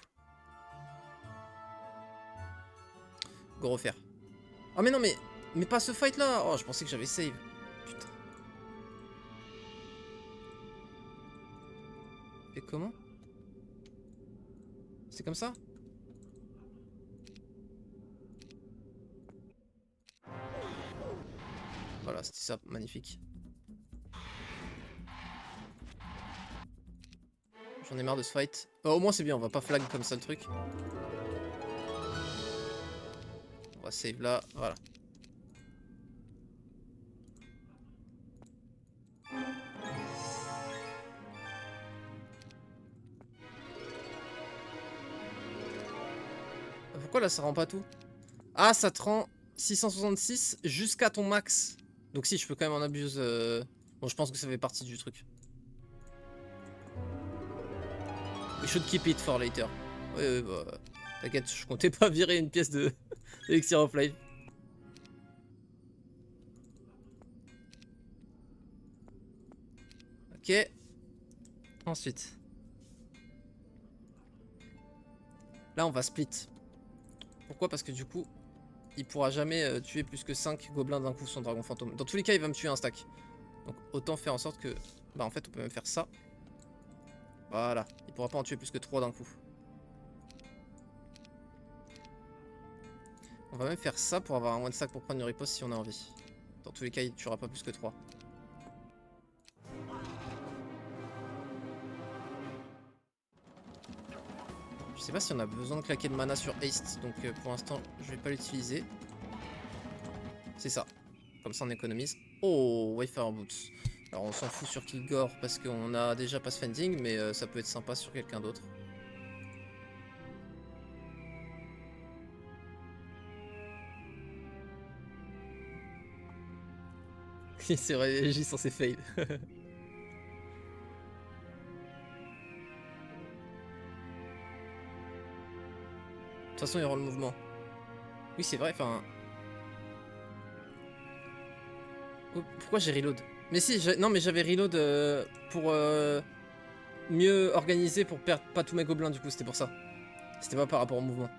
Go refaire. Oh mais non mais... Mais pas ce fight là. Oh, je pensais que j'avais save. Putain. Et comment? C'est comme ça? Voilà, c'était ça, magnifique. J'en ai marre de ce fight. Oh, au moins c'est bien, on va pas flag comme ça le truc. On va save là, voilà. Pourquoi là ça rend pas tout? Ah, ça te rend 666 jusqu'à ton max. Donc si, je peux quand même en abuse. Bon, je pense que ça fait partie du truc. We should keep it for later. Oui, bah... T'inquiète, je comptais pas virer une pièce de Elixir of Life. Ok. Ensuite. Là, on va split. Pourquoi? Parce que du coup, il pourra jamais tuer plus que 5 gobelins d'un coup, son dragon fantôme. Dans tous les cas, il va me tuer un stack. Donc autant faire en sorte que... Bah en fait, on peut même faire ça. Voilà. Il pourra pas en tuer plus que 3 d'un coup. On va même faire ça pour avoir un one stack pour prendre une riposte si on a envie. Dans tous les cas, il tuera pas plus que 3. Je sais pas si on a besoin de claquer de mana sur Haste, donc pour l'instant, je vais pas l'utiliser. C'est ça. Comme ça, on économise. Oh, Wayfarer Boots. Alors, on s'en fout sur Kilgore parce qu'on a déjà Pathfinding, mais ça peut être sympa sur quelqu'un d'autre. C'est vrai, j'ai censé fail. De toute façon, il y aura le mouvement. Oui, c'est vrai, enfin... Oh, pourquoi j'ai reload? Mais si, non, mais j'avais reload pour mieux organiser pour perdre pas tous mes gobelins, du coup, c'était pour ça. C'était pas par rapport au mouvement.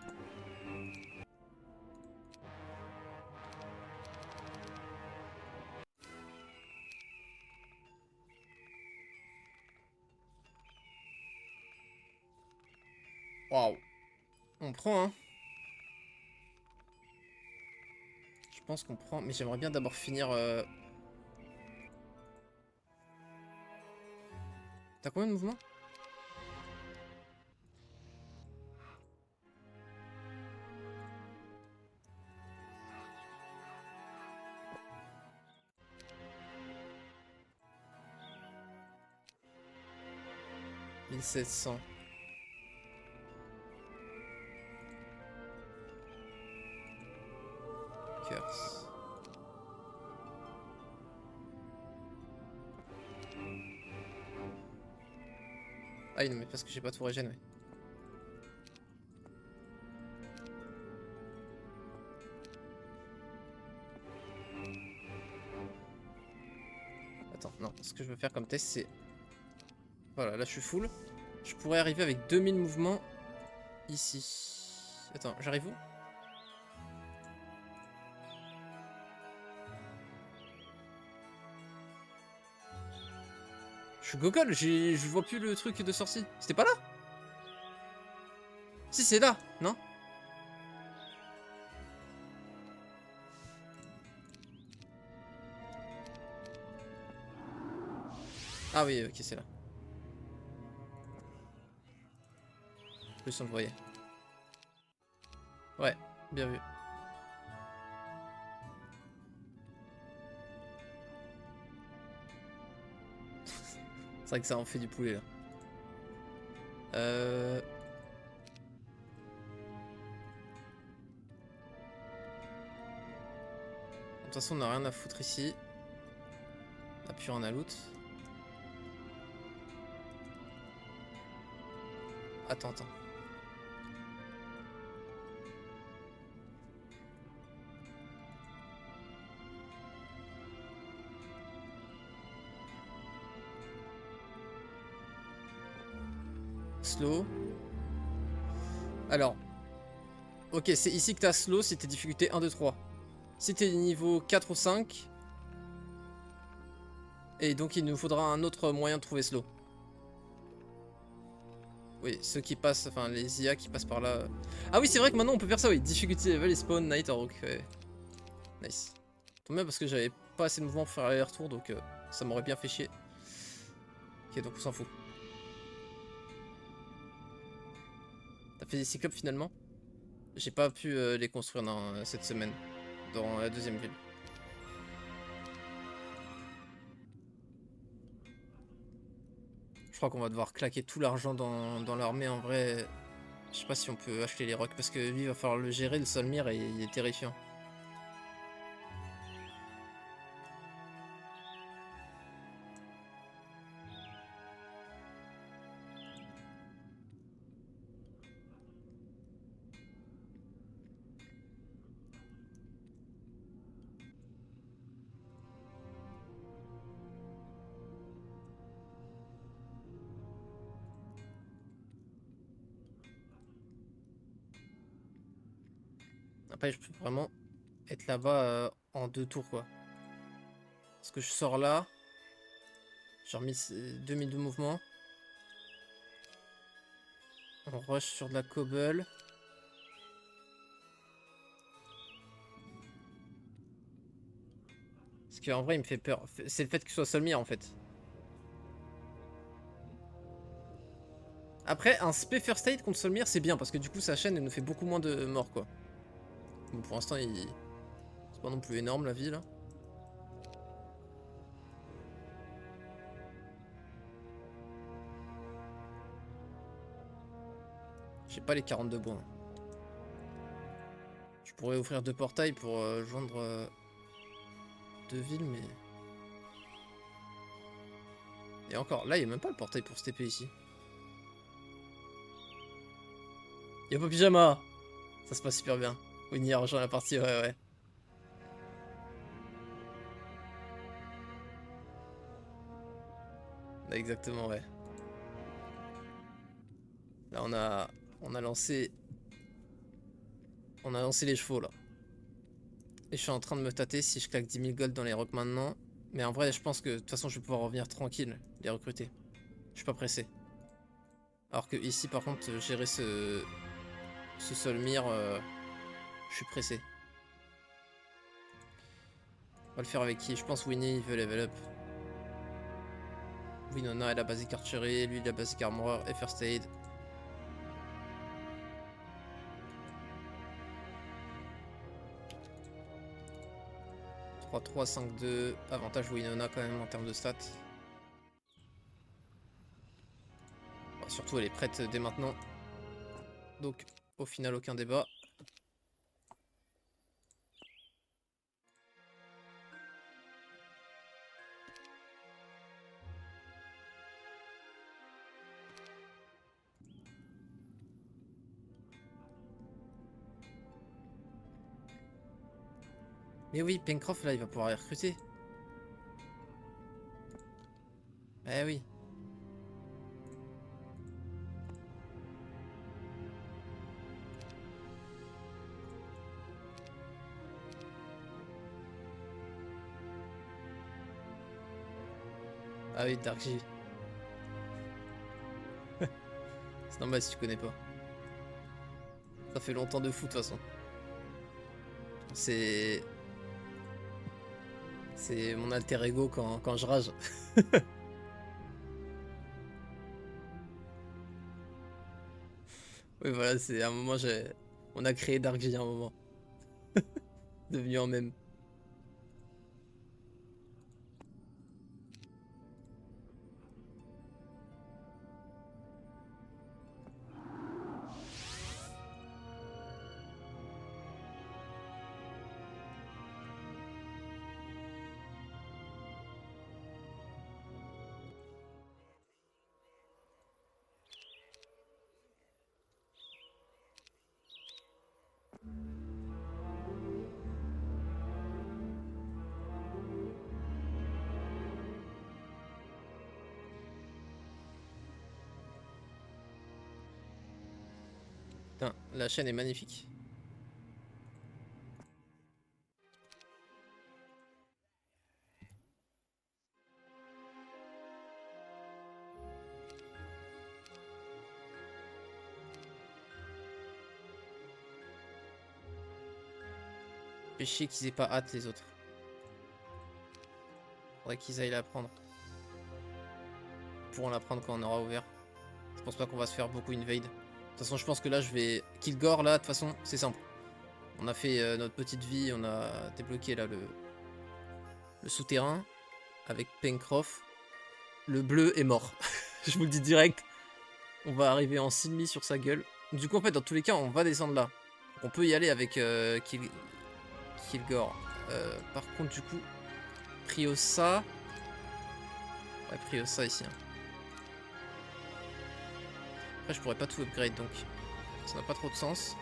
Waouh. On prend, hein. Je pense qu'on prend, mais j'aimerais bien d'abord finir... T'as combien de mouvements? « 1700. Curse. Ah non mais parce que j'ai pas tout régène, ouais. Attends, non, ce que je veux faire comme test c'est... Voilà, là je suis full. Je pourrais arriver avec 2000 mouvements ici. Attends, j'arrive où? Je suis gogol, je vois plus le truc de sortie. C'était pas là? Si, c'est là, non? Ah oui, ok, c'est là. Plus on le voyait. Ouais, bien vu. C'est vrai que ça en fait du poulet là. De toute façon, on n'a rien à foutre ici. On a plus rien à loot. Attends. Slow. Alors. Ok, c'est ici que t'as slow si t'es difficulté 1, 2, 3. Si t'es niveau 4 ou 5. Et donc il nous faudra un autre moyen de trouver slow. Oui, ceux qui passent, enfin les IA qui passent par là. Ah oui, c'est vrai que maintenant on peut faire ça, oui. Difficulty level et spawn, night or rook. Ouais. Nice. Tant bien parce que j'avais pas assez de mouvement pour faire l'aller-retour, donc ça m'aurait bien fait chier. Ok, donc on s'en fout. T'as fait des cyclopes finalement? J'ai pas pu les construire dans cette semaine, dans la deuxième ville. Je crois qu'on va devoir claquer tout l'argent dans l'armée en vrai. Je sais pas si on peut acheter les rocks parce que lui il va falloir le gérer, le Solmir, et il est terrifiant. Après je peux vraiment être là-bas en 2 tours quoi. Parce que je sors là, j'ai remis 2000 de mouvement. On rush sur de la cobble. Parce qu'en vrai il me fait peur. C'est le fait que ce soit Solmir en fait. Après un spé first aid contre Solmir c'est bien parce que du coup sa chaîne elle nous fait beaucoup moins de morts quoi. Bon pour l'instant il... c'est pas non plus énorme la vie là. J'ai pas les 42 bois. Je pourrais ouvrir 2 portails pour joindre 2 villes mais... Et encore, là il n'y a même pas le portail pour se TP ici. Y'a pas pyjama. Ça se passe super bien. Winnie a rejoint la partie, ouais ouais. Là, exactement ouais. Là on a lancé... On a lancé les chevaux là. Et je suis en train de me tâter si je claque 10 000 gold dans les rocks maintenant. Mais en vrai je pense que de toute façon je vais pouvoir revenir tranquille, les recruter. Je suis pas pressé. Alors que ici par contre gérer ce Solmir, je suis pressé. On va le faire avec qui? Je pense Winnie il veut level up. Winona elle a basic archery, lui il a basic armor et first aid. 3-3, 5-2, avantage Winona quand même en termes de stats. Bon, surtout elle est prête dès maintenant. Donc au final aucun débat. Mais oui, Pencroff là il va pouvoir les recruter. Eh oui. Ah oui, Dark J. C'est normal si tu connais pas. Ça fait longtemps de fou de toute façon. C'est... C'est mon alter ego quand je rage. Oui voilà, c'est un moment j'ai... On a créé Dark J à un moment. Devenu en même. Putain, la chaîne est magnifique. Fait chier qu'ils aient pas hâte les autres. Faudrait qu'ils aillent la prendre. Ils pourront la prendre quand on aura ouvert. Je pense pas qu'on va se faire beaucoup invade. De toute façon, je pense que là, je vais... Kilgore, là, de toute façon, c'est simple. On a fait notre petite vie, on a débloqué, là, le souterrain. Avec Pencroff. Le bleu est mort. Je vous le dis direct. On va arriver en Silmi sur sa gueule. Du coup, en fait, dans tous les cas, on va descendre là. On peut y aller avec Kilgore. Par contre, du coup, prio ça. Ouais, prio ça ici. Hein. Après, je pourrais pas tout upgrade, donc ça n'a pas trop de sens.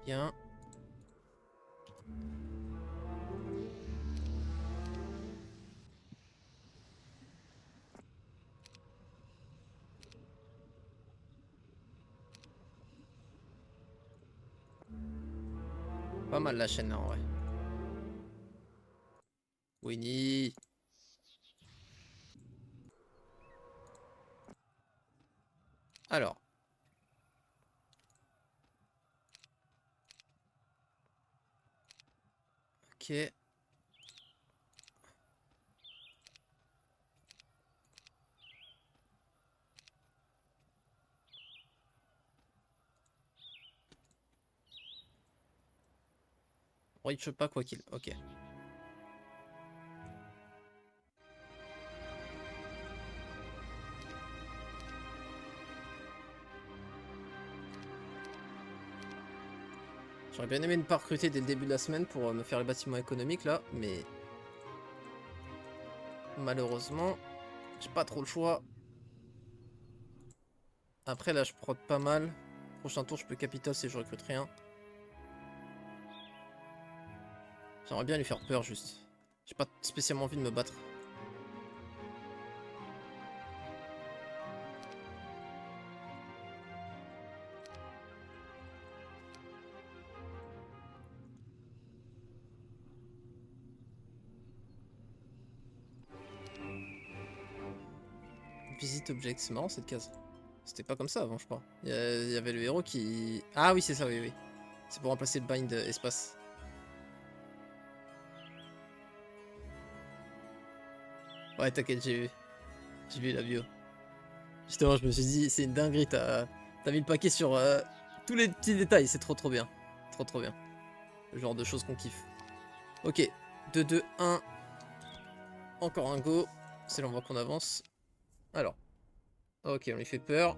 Bien. Pas mal la chaîne là en vrai. Winnie. Alors. Ok. Reach pas quoi qu'il. Ok. J'aurais bien aimé ne pas recruter dès le début de la semaine pour me faire les bâtiments économiques là, mais malheureusement, j'ai pas trop le choix. Après là, je prod pas mal. Prochain tour, je peux capital si je recrute rien. J'aimerais bien lui faire peur juste. J'ai pas spécialement envie de me battre. Visite object, c'est marrant cette case. C'était pas comme ça avant, je crois. Il y avait le héros qui... Ah oui, c'est ça, oui, oui. C'est pour remplacer le bind espace. Ouais, t'inquiète, j'ai vu. J'ai vu la bio. Justement, je me suis dit, c'est une dinguerie, t'as mis le paquet sur tous les petits détails, c'est trop bien. Trop bien. Le genre de choses qu'on kiffe. Ok, 2, 2, 1. Encore un go. C'est l'endroit qu'on avance. Alors. Ok, on lui fait peur.